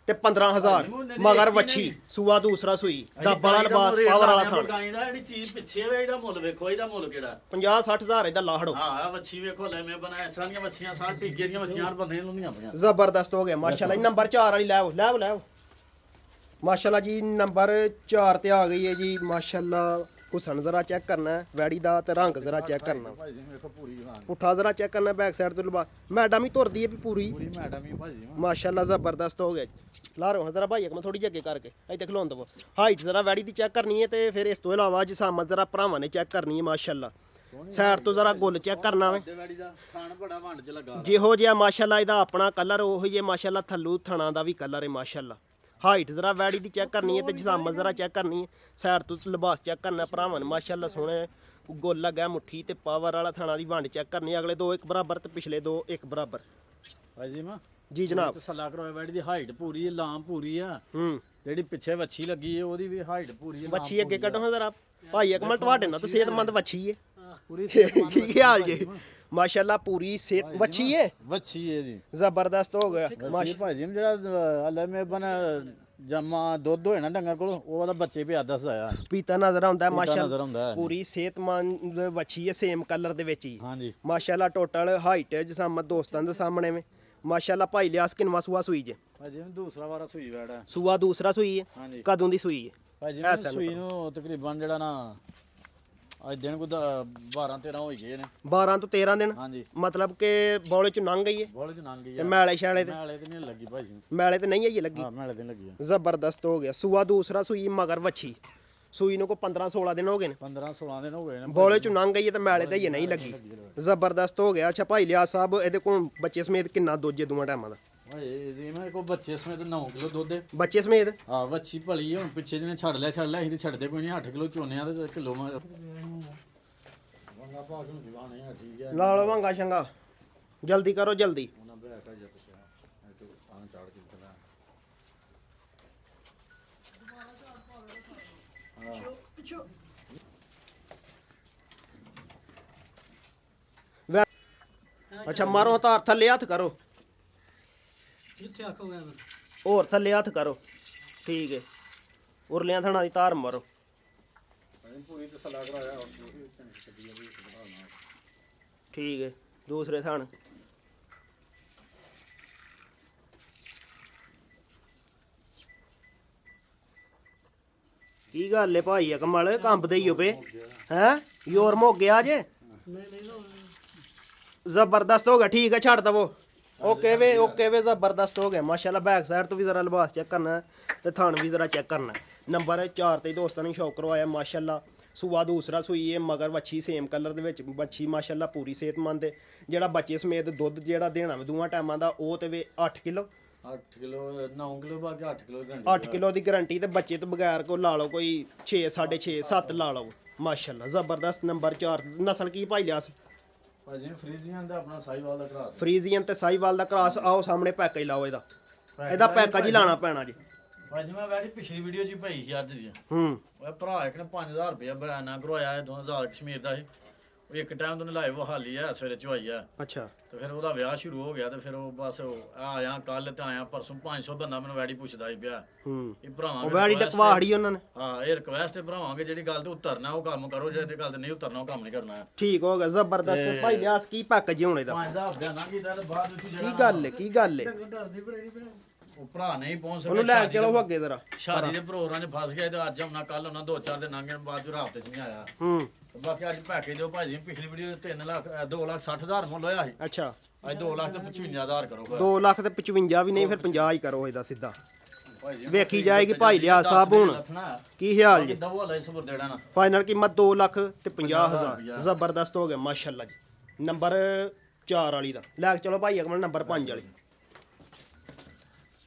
ਤੇ 15,000 ਮਗਰ ਵੱਛੀ ਸੂਆ ਦੂਸਰਾ ਸੂਈ ਡੱਬ ਵਾਲਾ ਲਿਬਾਸ ਪਾਵਰ ਵਾਲਾ ਥਣ ਗਾਈ ਦਾ ਜਿਹੜੀ ਚੀਜ਼ ਪਿੱਛੇ ਵੇ ਇਹਦਾ ਮੁੱਲ ਵੇਖੋ ਇਹਦਾ ਮੁੱਲ ਕਿਹੜਾ 50-60,000 ਇਹਦਾ ਲਾਹੜੋ ਹਾਂ ਆ ਵੱਛੀ ਵੇਖੋ ਲੈ ਮੈਂ ਬਣਾਇਆ ਇਸ ਤਰ੍ਹਾਂ ਦੀਆਂ ਵੱਛੀਆਂ ਸਾਰ ਟਿੱਗੇ ਦੀਆਂ ਵੱਛੀਆਂ ਹਰ ਬੰਦੇ ਨੂੰ ਹੁੰਦੀਆਂ ਪਈਆਂ ਜ਼ਬਰਦਸਤ ਹੋ ਗਿਆ ਮਾਸ਼ਾਅੱਲਾ ਜੀ ਨੰਬਰ 4 ਵਾਲੀ ਲੈ ਆਓ ਮਾਸ਼ਾਅੱਲਾ ਜੀ ਨੰਬਰ 4 ਤੇ ਆ ਗਈ ਹੈ ਜੀ ਮਾਸ਼ਾਅੱਲਾ ਹੁਸਨ ਜ਼ਰਾ ਚੈੱਕ ਕਰਨਾ ਹੈ ਵੈੜੀ ਦਾ ਤੇ ਰੰਗ ਜ਼ਰਾ ਚੈੱਕ ਕਰਨਾ ਭਾਈ ਜੀ ਵੇਖੋ ਪੂਰੀ ਹਾਂ ਪੁੱਠਾ ਜ਼ਰਾ ਚੈੱਕ ਕਰਨਾ ਬੈਕ ਸਾਈਡ ਤੋਂ ਲਵਾ ਮੈਡਮ ਹੀ ਤੁਰਦੀ ਹੈ ਵੀ ਪੂਰੀ ਪੂਰੀ ਮੈਡਮ ਹੀ ਭਾਈ ਜੀ ਮਾਸ਼ਾਅੱਲਾ ਜ਼ਬਰਦਸਤ ਹੋ ਗਿਆ ਜੀ ਲਾ ਰੋ ਜ਼ਰਾ ਭਾਈ ਮੈਂ ਥੋੜੀ ਜਿਹੀ ਅੱਗੇ ਕਰਕੇ ਇੱਥੇ ਖਲੋਣ ਦਵੋ ਹਾਈਟ ਜ਼ਰਾ ਵੈੜੀ ਦੀ ਚੈੱਕ ਕਰਨੀ ਹੈ ਤੇ ਫਿਰ ਇਸ ਤੋਂ ਇਲਾਵਾ ਜਿਸਾਮਤ ਜ਼ਰਾ ਭਰਾਵਾਂ ਨੇ ਚੈੱਕ ਕਰਨੀ ਹੈ ਮਾਸ਼ਾਅੱਲਾ ਸਾਈਡ ਤੋਂ ਜ਼ਰਾ ਗੁੱਲ ਚੈੱਕ ਕਰਨਾ ਵੇ ਵੈੜੀ ਦਾ ਥਾਣ ਬੜਾ ਵੰਡ ਚ ਲੱਗਾ ਜਿਹੋ ਜਿਹਾ ਮਾਸ਼ਾਅੱਲਾ ਇਹਦਾ ਆਪਣਾ ਕਲਰ ਉਹੋ ਜਿਹਾ ਮਾਸ਼ਾਅੱਲਾ ਥੱਲੂ ਥਣਾ ਦਾ ਵੀ ਕਲਰ ਹੈ ਮਾਸ਼ਾਅੱਲਾ ਹਾਈਟ ਜ਼ਰਾ ਵੈੜੀ ਦੀ ਚੈੱਕ ਕਰਨੀ ਹੈ ਤੇ ਜਿਸਾਮਤ ਜ਼ਰਾ ਚੈੱਕ ਕਰਨੀ ਹੈ ਸਾਈਡ ਤੋਂ ਲਿਬਾਸ ਚੈੱਕ ਕਰਨਾ ਭਰਾਵਾਂ ਨੇ ਮਾਸ਼ਾਅੱਲਾ ਸੋਹਣੇ ਗੋਲ ਲੱਗਾ ਮੁੱਠੀ ਤੇ ਪਾਵਰ ਵਾਲਾ ਥਾਣਾ ਦੀ ਵੰਡ ਚੈੱਕ ਕਰਨੀ ਅਗਲੇ ਦੋ ਇੱਕ ਬਰਾਬਰ ਤੇ ਪਿਛਲੇ ਦੋ ਇੱਕ ਬਰਾਬਰ ਭਾਈ ਜੀ ਮਾ ਜੀ ਜਨਾਬ ਤਸੱਲਾ ਕਰੋ ਵੈੜੀ ਦੀ ਹਾਈਟ ਪੂਰੀ ਹੈ ਲਾਮ ਪੂਰੀ ਆ ਹੂੰ ਜਿਹੜੀ ਪਿੱਛੇ ਵੱਛੀ ਲੱਗੀ ਹੈ ਉਹਦੀ ਵੀ ਹਾਈਟ ਪੂਰੀ ਹੈ ਵੱਛੀ ਅੱਗੇ ਕੱਢੋ ਹਾਂ ਜ਼ਰਾ ਭਾਈ ਇੱਕ ਮਿੰਟ ਤੁਹਾਡੇ ਨਾਲ ਤਾਂ ਸਿਹਤਮੰਦ ਵੱਛੀ ਹੈ ਪੂਰੀ ਕੀ ਹਾਲ ਜੇ ਮਾਸ਼ਾਅੱਲਾ ਪੂਰੀ ਸਿਹਤ ਵੱਛੀ ਹੈ ਵੱਛੀ ਹੈ ਜੀ ਜ਼ਬਰਦਸਤ ਹੋ ਗਿਆ ਵੱਛੀ ਭਾਈ ਜੀ ਜਿਹੜਾ ਅੱਲਾ ਮੇ ਬਣਾ ਜਮਾ ਦੁੱਧ ਹੋਏ ਨਾ ਡੰਗਰ ਕੋਲ ਉਹਦਾ ਬੱਚੇ ਪਿਆ ਦੱਸ ਆਇਆ ਪੀਤਾ ਨਜ਼ਰ ਆਉਂਦਾ ਨਜ਼ਰ ਮਾਸ਼ਾਅੱਲਾ ਆਉਂਦਾ ਹੈ। ਪੂਰੀ ਸਿਹਤਮੰਦ ਵੱਛੀ ਹੈ ਸੇਮ ਕਲਰ ਦੇ ਵਿੱਚ ਹੀ ਹਾਂਜੀ ਮਾਸ਼ਾਅੱਲਾ ਟੋਟਲ ਹਾਈਟ ਜਿਸਾਮਤ ਦੋਸਤਾਂ ਦੇ ਸਾਹਮਣੇ ਵੇ ਮਾਸ਼ਾਅੱਲਾ ਭਾਈ ਲਿਆਸ ਕਿਨਵਾ ਸੂਆ ਸੂਈ ਜੇ ਭਾਈ ਜੀ ਦੂਸਰਾ ਵਾਰਾ ਸੂਈ ਵੈੜਾ ਸੂਆ ਦੂਸਰਾ ਸੂਈ ਹੈ ਹਾਂਜੀ ਕਦੋਂ ਦੀ ਸੂਈ ਹੈ ਭਾਈ ਜੀ ਐਸਾ ਸੂਈ ਨੂੰ ਤਕਰੀਬਨ ਜਿਹੜਾ ਨਾ ਅੱਜ ਦਿਨ ਕੋ 12 13 ਹੋ ਗਏ ਨੇ 12 ਤੋਂ 13 ਦਿਨ ਹਾਂਜੀ ਮਤਲਬ ਕਿ ਬੌਲੇ ਚ ਲੰਘ ਗਈ ਹੈ ਬੋਲੇ ਚ ਨੰਗ ਗਈ ਤੇ ਮੈਲੇ ਛਾਲੇ ਤੇ ਨਾਲੇ ਤੇ ਨਹੀਂ ਲੱਗੀ ਭਾਈ ਜੀ ਮੈਲੇ ਤੇ ਨਹੀਂ ਆਈ ਲੱਗੀ ਹਾਂ ਨਾਲੇ ਤੇ ਨੀ ਲੱਗੀ ਆ। ਜ਼ਬਰਦਸਤ ਹੋ ਗਿਆ ਸੂਆ ਦੂਸਰਾ ਸੂਈ ਮਗਰ ਵੱਛੀ ਸੂਈ ਨੂੰ ਕੋ 15 16 ਦਿਨ ਹੋ ਗਏ ਨੇ 15 16 ਦਿਨ ਹੋ ਗਏ ਨੇ ਬੌਲੇ ਚ ਲੰਘ ਗਈ ਹੈ ਤੇ ਮੈਲੇ ਤੇ ਹੀ ਨਹੀਂ ਲੱਗੀ ਜ਼ਬਰਦਸਤ ਹੋ ਗਿਆ ਅੱਛਾ ਭਾਈ ਲਿਆ ਸਾਹਿਬ ਇਹਦੇ ਕੋਲ ਬੱਚੇ ਸਮੇਤ ਕਿੰਨਾ ਦੁੱਧ ਜੇ ਦੋਵਾਂ ਟਾਈਮਾਂ ਦਾ ਭਾਈ ਜੀ ਮੈਂ ਕੋ ਬੱਚੇ ਸਮੇਤ 9 ਕਿਲੋ ਦੁੱਧ ਹੈ ਬੱਚੇ ਸਮੇਤ ਆ ਵੱਛੀ ਭਲੀ ਹੈ, ਹੁਣ ਪਿੱਛੇ ਜਿਹਨੇ ਛੱਡ ਲਿਆ ਅਸੀਂ ਤੇ ਛੱਡਦੇ ਕੋਈ ਨਹੀਂ 8 ਕਿਲੋ ਚੋਨੇ ਆ ਤੇ ਕਿਲੋ ਮਾ ਵੰਗਾ ਪਾਸ ਨੂੰ ਦਿਵਾਣੇ ਆ ਠੀਕ ਹੈ ਲਾ ਲਓ ਵਾਂਗਾ ਸ਼ੰਗਾ ਜਲਦੀ ਕਰੋ ਜਲਦੀ ਉਹਨਾਂ ਬੈਠਾ ਜਾ ਪਿਛਾ ਇਹ ਤੋਂ ਤਾਂ ਚਾੜ ਕੇ ਚਲਾ ਅੱਛਾ ਮਾਰੋ ਤਾਂ ਥੱਲੇ ਹੱਥ ਕਰੋ ਜਿੱਥੇ ਆਖੋਗੇ ਹੋਰ ਥੱਲੇ ਹੱਥ ਕਰੋ ਠੀਕ ਹੈ ਉਰਲਿਆਂ ਥਣਾ ਦੀ ਧਾਰ ਮਾਰੋ ਪੂਰੀ ਤਸੱਲਾ ਕਰਾਇਆ ਠੀਕ ਹੈ ਦੂਸਰੇ ਥਣ ਕੀ ਗੱਲ ਏ ਭਾਈ ਅਕਮਲ ਕੰਬਦੇ ਹੀ ਹੋਵੇ ਹੈ ਯੋਰ ਮੁੱਕ ਗਿਆ ਜੇ ਜ਼ਬਰਦਸਤ ਹੋ ਗਿਆ ਠੀਕ ਹੈ ਛੱਡ ਦਵੋ ਓਕੇ ਵੇ ਜ਼ਬਰਦਸਤ ਹੋ ਗਿਆ ਮਾਸ਼ਾਅੱਲਾ ਬੈਕ ਸਾਈਡ ਤੋਂ ਵੀ ਜ਼ਰਾ ਲਿਬਾਸ ਚੈੱਕ ਕਰਨਾ ਤੇ ਥਣ ਵੀ ਜ਼ਰਾ ਚੈੱਕ ਕਰਨਾ ਨੰਬਰ 4 ਤੇ ਦੋਸਤਾਂ ਨੇ ਸ਼ੌਕ ਕਰਵਾਇਆ ਮਾਸ਼ਾਅੱਲਾ ਸੂਆ ਦੂਸਰਾ ਸੂਈ ਹੈ ਮਗਰ ਵੱਛੀ ਸੇਮ ਕਲਰ ਦੇ ਵਿੱਚ ਵੱਛੀ ਮਾਸ਼ਾਅੱਲਾ ਪੂਰੀ ਸਿਹਤਮੰਦ ਹੈ ਜਿਹੜਾ ਬੱਚੇ ਸਮੇਤ ਦੁੱਧ ਜਿਹੜਾ ਦੇਣਾ ਦੋਵਾਂ ਟਾਈਮਾਂ ਦਾ ਉਹ ਤੇ ਵੇ 8 ਕਿਲੋ 8 ਕਿਲੋ 9 ਕਿਲੋ ਬਾਕੀ 8 ਕਿਲੋ ਗਰੰਟੀ 8 ਕਿਲੋ ਦੀ ਗਾਰੰਟੀ ਤੇ ਬੱਚੇ ਤੋਂ ਬਗੈਰ ਕੋ ਲਾ ਲਓ ਕੋਈ 6 6.5 7 ਲਾ ਲਓ ਮਾਸ਼ਾਅੱਲਾ ਜ਼ਬਰਦਸਤ ਨੰਬਰ 4 ਨਸਲ ਕੀ ਭਾਈ ਲਿਆਸ ਭਾਜੀ ਫਰੀਜ਼ੀਅਨ ਦਾ ਆਪਣਾ ਸਾਈਵਾਲ ਦਾ ਕਰਾਸ ਫਰੀਜ਼ੀਅਨ ਤੇ ਸਾਈਵਾਲ ਦਾ ਕ੍ਰਾਸ ਆਓ ਸਾਹਮਣੇ ਪੈਕੇਜ ਲਾਓ ਇਹਦਾ ਪੈਕੇਜ ਹੀ ਲਾਣਾ ਪੈਣਾ ਜੀ ਭਾਜੀ ਮੈਂ ਵੈਸੇ ਪਿਛਲੀ ਵੀਡੀਓ 'ਚ ਹੀ ਭਾਈ ਸੀ ਅੱਜ ਦੀ ਹੂੰ ਉਹ ਭਰਾ ਇੱਕ ਨੇ 5000 ਰੁਪਇਆ ਬਿਆਨਾ ਕਰਵਾਇਆ ਹੈ 2000 ਕਸ਼ਮੀਰ ਦਾ ਸੀ ਉਹ ਇੱਕ ਟਾਈਮ ਤੋਂ ਲਾਈਵ ਹਾਲੀ ਹੈ ਸਵੇਰੇ ਚੁਆਈ ਆ ਅੱਛਾ ਤੇ ਫਿਰ ਉਹਦਾ ਵਿਆਹ ਸ਼ੁਰੂ ਹੋ ਗਿਆ ਤੇ ਫਿਰ ਉਹ ਬਸ ਆਇਆ ਕੱਲ ਤੇ ਆਇਆ ਪਰਸੋਂ 500 ਬੰਦਾ ਮੈਨੂੰ ਵੈੜੀ ਪੁੱਛਦਾ ਹੀ ਪਿਆ ਹੂੰ ਇਹ ਭਰਾਵਾਂ ਉਹ ਵੈੜੀ ਟਕਵਾੜੀ ਉਹਨਾਂ ਨੇ ਹਾਂ ਇਹ ਰਿਕਵੈਸਟ ਹੈ ਭਰਾਵਾਂਗੇ ਜਿਹੜੀ ਗੱਲ ਤੇ ਉਤਰਨਾ ਉਹ ਕੰਮ ਕਰੋ ਜਿਹੜੀ ਗੱਲ ਤੇ ਨਹੀਂ ਉਤਰਨਾ ਉਹ ਕੰਮ ਨਹੀਂ ਕਰਨਾ ਠੀਕ ਹੋ ਗਿਆ ਜ਼ਬਰਦਸਤ ਭਾਈ ਲਿਆਸ ਕੀ ਪੈਕੇਜ ਹੋਣੇ ਦਾ 5000 ਬਿਆਨਾ ਕੀਤਾ ਤੇ ਬਾਅਦ ਵਿੱਚ ਕੀ ਗੱਲ ਏ ਉਹ ਭਰਾ ਨਹੀਂ ਪਹੁੰਚ ਸਕਿਆ ਉਹਨੂੰ ਲੈ ਚਲੋ ਅੱਗੇ ਜ਼ਰਾ ਸ਼ਾਦੀ ਦੇ ਪ੍ਰੋਗਰਾਮ 'ਚ ਫਸ ਗਿਆ ਤੇ ਅੱਜ ਆਉਣਾ ਕੱਲ ਆਉਣਾ 2-4 ਦਿਨ ਲੰਘ ਗਏ ਬਾਅਦ ਚ ਰਾਤ ਤੇ ਨਹੀਂ ਆਇਆ ਹੂੰ ਤੇ ਬਾਕੀ ਅੱਜ ਪੈਕੇਜ ਦਿਓ ਭਾਜੀ ਪਿਛਲੀ ਵੀਡੀਓ 3 ਲੱਖ 2,60,000 ਮੁੱਲ ਹੋਇਆ ਸੀ ਅੱਛਾ ਅੱਜ 2,55,000 ਕਰੋ 2 ਲੱਖ ਤੇ 55 ਵੀ ਨਹੀਂ ਫਿਰ 50 ਹੀ ਕਰੋ ਇਹਦਾ ਸਿੱਧਾ ਭਾਜੀ ਵੇਖੀ ਜਾਏਗੀ ਭਾਈ ਲਿਆ ਸਾਹਿਬ ਹੁਣ ਕੀ ਹਾਲ ਜੀ ਦਵੋ ਲੈ ਸਬਰ ਦੇਣਾ ਨਾ ਫਾਈਨਲ ਕੀਮਤ 2 ਲੱਖ ਤੇ 50,000 ਜ਼ਬਰਦਸਤ ਹੋ ਗਿਆ ਮਾਸ਼ਾਅੱਲਾ ਜੀ ਨੰਬਰ 4 ਵਾਲੀ ਦਾ ਲੈ ਕੇ ਚਲੋ ਭਾਈ ਅਕਮਲ ਨੰਬਰ 5 ਵਾਲੀ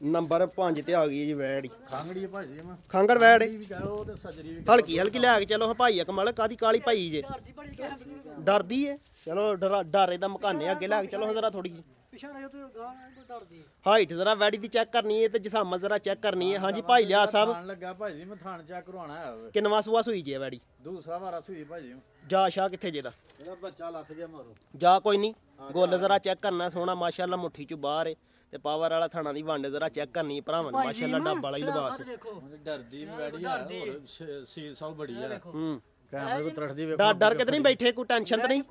ਨੰਬਰ 5 ਤੇ ਆ ਗਈ ਜੀ ਵੈੜੀ ਖਾਂਗੜੀ ਹੈ ਭਾਜੀ ਮੈਂ ਖਾਂਗੜ ਵੈੜ ਵੀ ਕਹੋ ਤੇ ਸੱਜਰੀ ਵੀ ਹਲਕੀ ਲੈ ਕੇ ਚਲੋ ਭਾਈ ਅਕਮਲ ਕਾਦੀ ਕਾਲੀ ਭਾਈ ਜੇ ਡਰਦੀ ਏ ਚਲੋ ਡਰ ਇਹਦਾ ਮਕਾਨੇ ਅੱਗੇ ਲੈ ਕੇ ਚਲੋ ਜ਼ਰਾ ਥੋੜੀ ਜੀ ਹਾਈਟ ਜ਼ਰਾ ਵੈੜੀ ਦੀ ਚੈੱਕ ਕਰਨੀ ਹੈ ਤੇ ਜਿਸਾਮਤ ਜ਼ਰਾ ਚੈੱਕ ਕਰਨੀ ਹੈ ਹਾਂਜੀ ਭਾਈ ਲਿਆ ਸਾਹਿਬ ਖਾਣ ਲੱਗਾ ਭਾਜੀ ਮੈਂ ਥਾਣ ਚੈੱਕ ਕਰਵਾਉਣਾ ਹੈ ਕਿੰਨਵਾ ਸੂਆ ਸੂਈ ਜੇ ਵੈੜੀ ਦੂਸਰਾ ਵਾਰਾ ਸੂਈ ਭਾਜੀ ਜਾ ਸ਼ਾ ਕਿੱਥੇ ਜੇ ਦਾ ਇਹਦਾ ਬੱਚਾ ਲੱਥ ਗਿਆ ਮਾਰੋ ਜਾ ਕੋਈ ਨਹੀਂ ਗੁੱਲ ਜ਼ਰਾ ਚੈੱਕ ਕਰਨਾ ਸੋਹਣਾ ਮਾਸ਼ਾਅੱਲਾ ਮੁੱਠੀ ਚ ਬਾਹਰ ਏ ਤੇ ਪਾਵਰ ਵਾਲਾ ਥਾਣਾ ਦੀ ਵੰਡ ਜ਼ਰਾ ਚੈੱਕ ਕਰਨੀ ਭਰਾਵਾਂ ਨੇ ਮਾਸ਼ਾਅੱਲਾ ਡੱਬ ਵਾਲਾ ਹੀ ਲਿਬਾਸ ਡਰਦੀ ਵੈੜੀ ਆ ਹੋਰ ਸੀਲ ਸਭ ਬੜੀ ਆ ਹੂੰ ਕੈਮਰੇ ਕੋ ਤਰੜਦੀ ਵੇਖੋ ਡਰ ਕੇ ਤੇ ਨਹੀਂ ਬੈਠੇ ਕੋਈ ਟੈਨਸ਼ਨ ਤੇ ਨਹੀਂ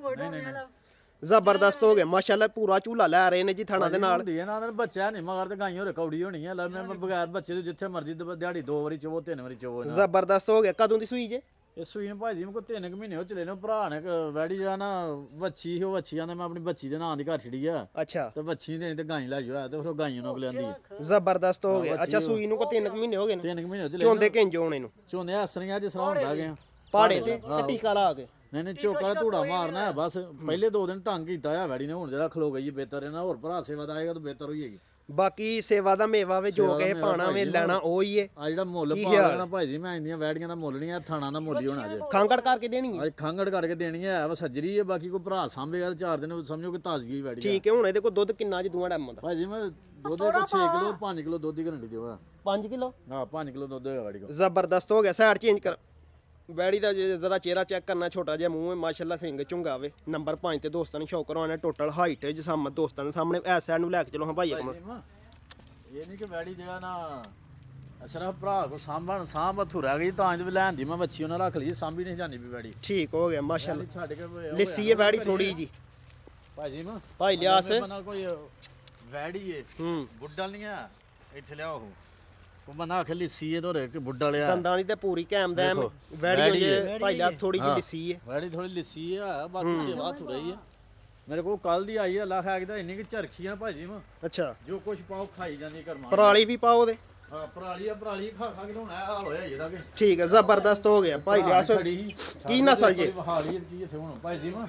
ਜ਼ਬਰਦਸਤ ਹੋ ਗਿਆ ਮਾਸ਼ਾਅੱਲਾ ਪੂਰਾ ਝੂਲਾ ਲੈ ਰਹੇ ਨੇ ਜੀ ਥਾਣਾ ਦੇ ਨਾਲ ਹੁੰਦੀ ਹੈ ਨਾ ਬੱਚਾ ਨਹੀਂ ਮਗਰ ਤੇ ਗਾਈਆਂ ਰਿਕੌੜੀ ਹੋਣੀ ਹੈ ਲੈ ਮੈਂ ਬਗੈਰ ਬੱਚੇ ਤੋਂ ਜਿੱਥੇ ਮਰਜ਼ੀ ਦਿਹਾੜੀ 2 ਵਾਰੀ ਚੋਵੋ 3 ਵਾਰੀ ਚੋਵੋ ਜ਼ਬਰਦਸਤ ਹੋ ਗਿਆ ਕਦੋਂ ਦੀ ਸੂਈ ਜੇ ਇਹ ਸੂਈ ਨੂੰ ਭਾਜੀ ਕੋ 3 ਮਹੀਨੇ ਹੋ ਚਲੇ ਨੇ ਭਰਾ ਨੇ ਵੈੜੀ ਜਾ ਨਾ ਵੱਛੀ ਉਹ ਵੱਛੀਆਂ ਨੇ ਮੈਂ ਆਪਣੀ ਬੱਚੀ ਦੇ ਨਾਂ ਦੀ ਘਰ ਛੜੀ ਆ ਅੱਛਾ ਤੇ ਵੱਛੀ ਦੇਣੀ ਤੇ ਗਾਈ ਲੈ ਜਾਇਆ ਤੇ ਫਿਰ ਉਹ ਗਾਈਆਂ ਨੂੰ ਲਿਆਂਦੀ ਜ਼ਬਰਦਸਤ ਹੋ ਗਿਆ ਅੱਛਾ ਸੂਈ ਨੂੰ ਕੋ 3 ਮਹੀਨੇ ਹੋ ਗਏ ਨੇ 3 ਮਹੀਨੇ ਹੋ ਚਲੇ ਚੋਂਦੇ ਕਿੰਜ ਹੋਣੇ ਨੂੰ ਝੋਨੇ ਹਸਰੀਆਂ ਜਿਸ ਤਰ੍ਹਾਂ ਹੁੰਦਾ ਗਿਆ ਪਹਾੜੇ ਤੇ ਟੀਕਾ ਲਾ ਕੇ ਨਹੀਂ ਚੋਕਾ ਧੂੜਾ ਮਾਰਨਾ ਹੈ ਬਸ ਪਹਿਲੇ 2 ਦਿਨ ਤੰਗ ਕੀਤਾ ਆ ਵੈੜੀ ਨੇ ਹੁਣ ਜਿਹੜਾ ਖਲੋ ਗਈ ਬਿਹਤਰ ਇਹਨਾਂ ਹੋਰ ਭਰਾ ਸੇਵਾ ਦਾ ਆਏਗਾ ਤਾਂ ਬਿਹਤਰ ਹੋਈ ਹੈਗੀ ਬਾਕੀ ਸੇਵਾ ਦਾ ਮੇਵਾ ਵੇ ਜੋ ਕਹੇ ਪਾਣਾ ਵੇ ਲੈਣਾ ਉਹ ਹੀ ਏ ਆ ਜਿਹੜਾ ਮੁੱਲ ਪਾ ਲੈਣਾ ਭਾਈ ਜੀ ਮੈਂ ਇੰਨੀਆਂ ਵੈੜੀਆਂ ਦਾ ਮੁੱਲ ਨਹੀਂ ਆ ਥਾਣਾ ਦਾ ਮੁੱਲ ਹੀ ਹੋਣਾ ਜੇ ਖਾਂਗੜ ਕਰਕੇ ਦੇਣੀ ਹੈ ਅੱਜ ਖੰਗੜ ਕਰਕੇ ਦੇਣੀ ਹੈ ਵਾ ਸੱਜਰੀ ਹੈ ਬਾਕੀ ਕੋਈ ਭਰਾ ਸਾਂਭੇਗਾ ਤੇ 4 ਦਿਨ ਸਮਝੋ ਕਿ ਤਾਜ਼ਗੀ ਵੈੜੀ ਠੀਕ ਹੈ ਹੁਣ ਇਹਦੇ ਕੋਲ ਦੁੱਧ ਕਿੰਨਾ ਜੀ ਦੋਵਾਂ ਟਾਈਮਾਂ ਦਾ ਭਾਈ ਜੀ ਮੈਂ ਦੁੱਧ ਕੋ 6 ਕਿਲੋ 5 ਕਿਲੋ ਦੁੱਧ ਦੀ ਗਰੰਟੀ ਦਿਵਾ 5 ਕਿਲੋ ਹਾਂ 5 ਕਿਲੋ ਦੁੱਧ ਹੋਇਆ ਵੈੜੀ ਕੋ ਜ਼ਬਰਦਸਤ ਹੋ ਗਿਆ ਸਾਈਡ ਚੇਂਜ ਕਰ ਵੈੜੀ ਦਾ ਜ਼ਰਾ ਚਿਹਰਾ ਚੈੱਕ ਕਰਨਾ ਛੋਟਾ ਜਿਹਾ ਮੂੰਹ ਹੈ ਮਾਸ਼ਾਅੱਲਾ ਸਿੰਘ ਝੁੰਗਾ ਵੇ ਨੰਬਰ 5 ਤੇ ਦੋਸਤਾਂ ਨੂੰ ਸ਼ੌਕ ਕਰਵਾਉਣਾ ਟੋਟਲ ਹਾਈਟ ਜਿਸਾਮਤ ਦੋਸਤਾਂ ਦੇ ਸਾਹਮਣੇ ਐਸ ਸਾਈਡ ਨੂੰ ਲੈ ਕੇ ਚਲੋ ਹਾਂ ਭਾਈ ਅਕਮਲ ਇਹ ਨਹੀਂ ਕਿ ਵੈੜੀ ਜਿਹੜਾ ਨਾ ਅਸਰਾ ਭਰਾ ਕੋ ਸਾਂਭ ਹੱਥੂ ਰਹਿ ਗਈ ਤਾਂ ਅੱਜ ਲੈਣ ਦੀ ਮੈਂ ਬੱਚੀ ਉਹਨਾਂ ਰੱਖ ਲਈ ਸਾਂਭੀ ਨਹੀਂ ਜਾਂਦੀ ਵੀ ਵੈੜੀ ਠੀਕ ਹੋ ਗਿਆ ਮਾਸ਼ਾਅੱਲਾ ਛੱਡ ਕੇ ਲਿੱਸੀ ਹੈ ਵੈੜੀ ਥੋੜੀ ਜੀ ਭਾਜੀ ਮੈਂ ਭਾਈ ਲਿਆਸ ਨਾਲ ਕੋਈ ਵੈੜੀ ਏ ਹੂੰ ਬੁੱਢਾ ਨਹੀਂ ਆ ਇੱਥੇ ਲਿਆ ਉਹ ਬੰਦਾ ਆਖੇ ਲਿੱਸੀ ਏ ਤੋਰੇ ਕਿ ਬੁੱਢਾ ਲਿਆ ਦੰਦਾਂ ਦੀ ਤੇ ਪੂਰੀ ਕੈਮ ਦਾ ਵੈੜੀ ਜੇ ਭਾਈ ਲਿਆ ਥੋੜੀ ਜਿਹੀ ਲਿੱਸੀ ਹੈ ਵੈੜੀ ਥੋੜੀ ਲਿੱਸੀ ਆ ਬਾਕੀ ਸੇਵਾ ਹੱਥੂ ਰਹੀ ਆ ਮੇਰੇ ਕੋਲ ਕੱਲ ਦੀ ਆਈ ਅੱਲਾ ਖਾਕ ਦਾ ਇੰਨੀ ਕਿ ਝਰਖੀਆਂ ਭਾਜੀ ਮੈਂ ਅੱਛਾ ਜੋ ਕੁਛ ਪਾਓ ਖਾਈ ਜਾਂਦੀ ਕਰਮਾ ਪਰਾਲੀ ਵੀ ਪਾਓ ਉਹਦੇ ਹਾਂ ਪਰਾਲੀ ਖਾ ਕੇ ਹੁਣ ਇਹ ਹਾਲ ਹੋਇਆ ਜਿਹੜਾ ਕਿ ਠੀਕ ਹੈ ਜ਼ਬਰਦਸਤ ਹੋ ਗਿਆ ਭਾਈ ਲਿਆਸ ਕੀ ਨਸਲ ਜੇ ਹਾਲੀ ਕੀ ਇੱਥੇ ਹੁਣ ਭਾਈ ਜੀ ਮੈਂ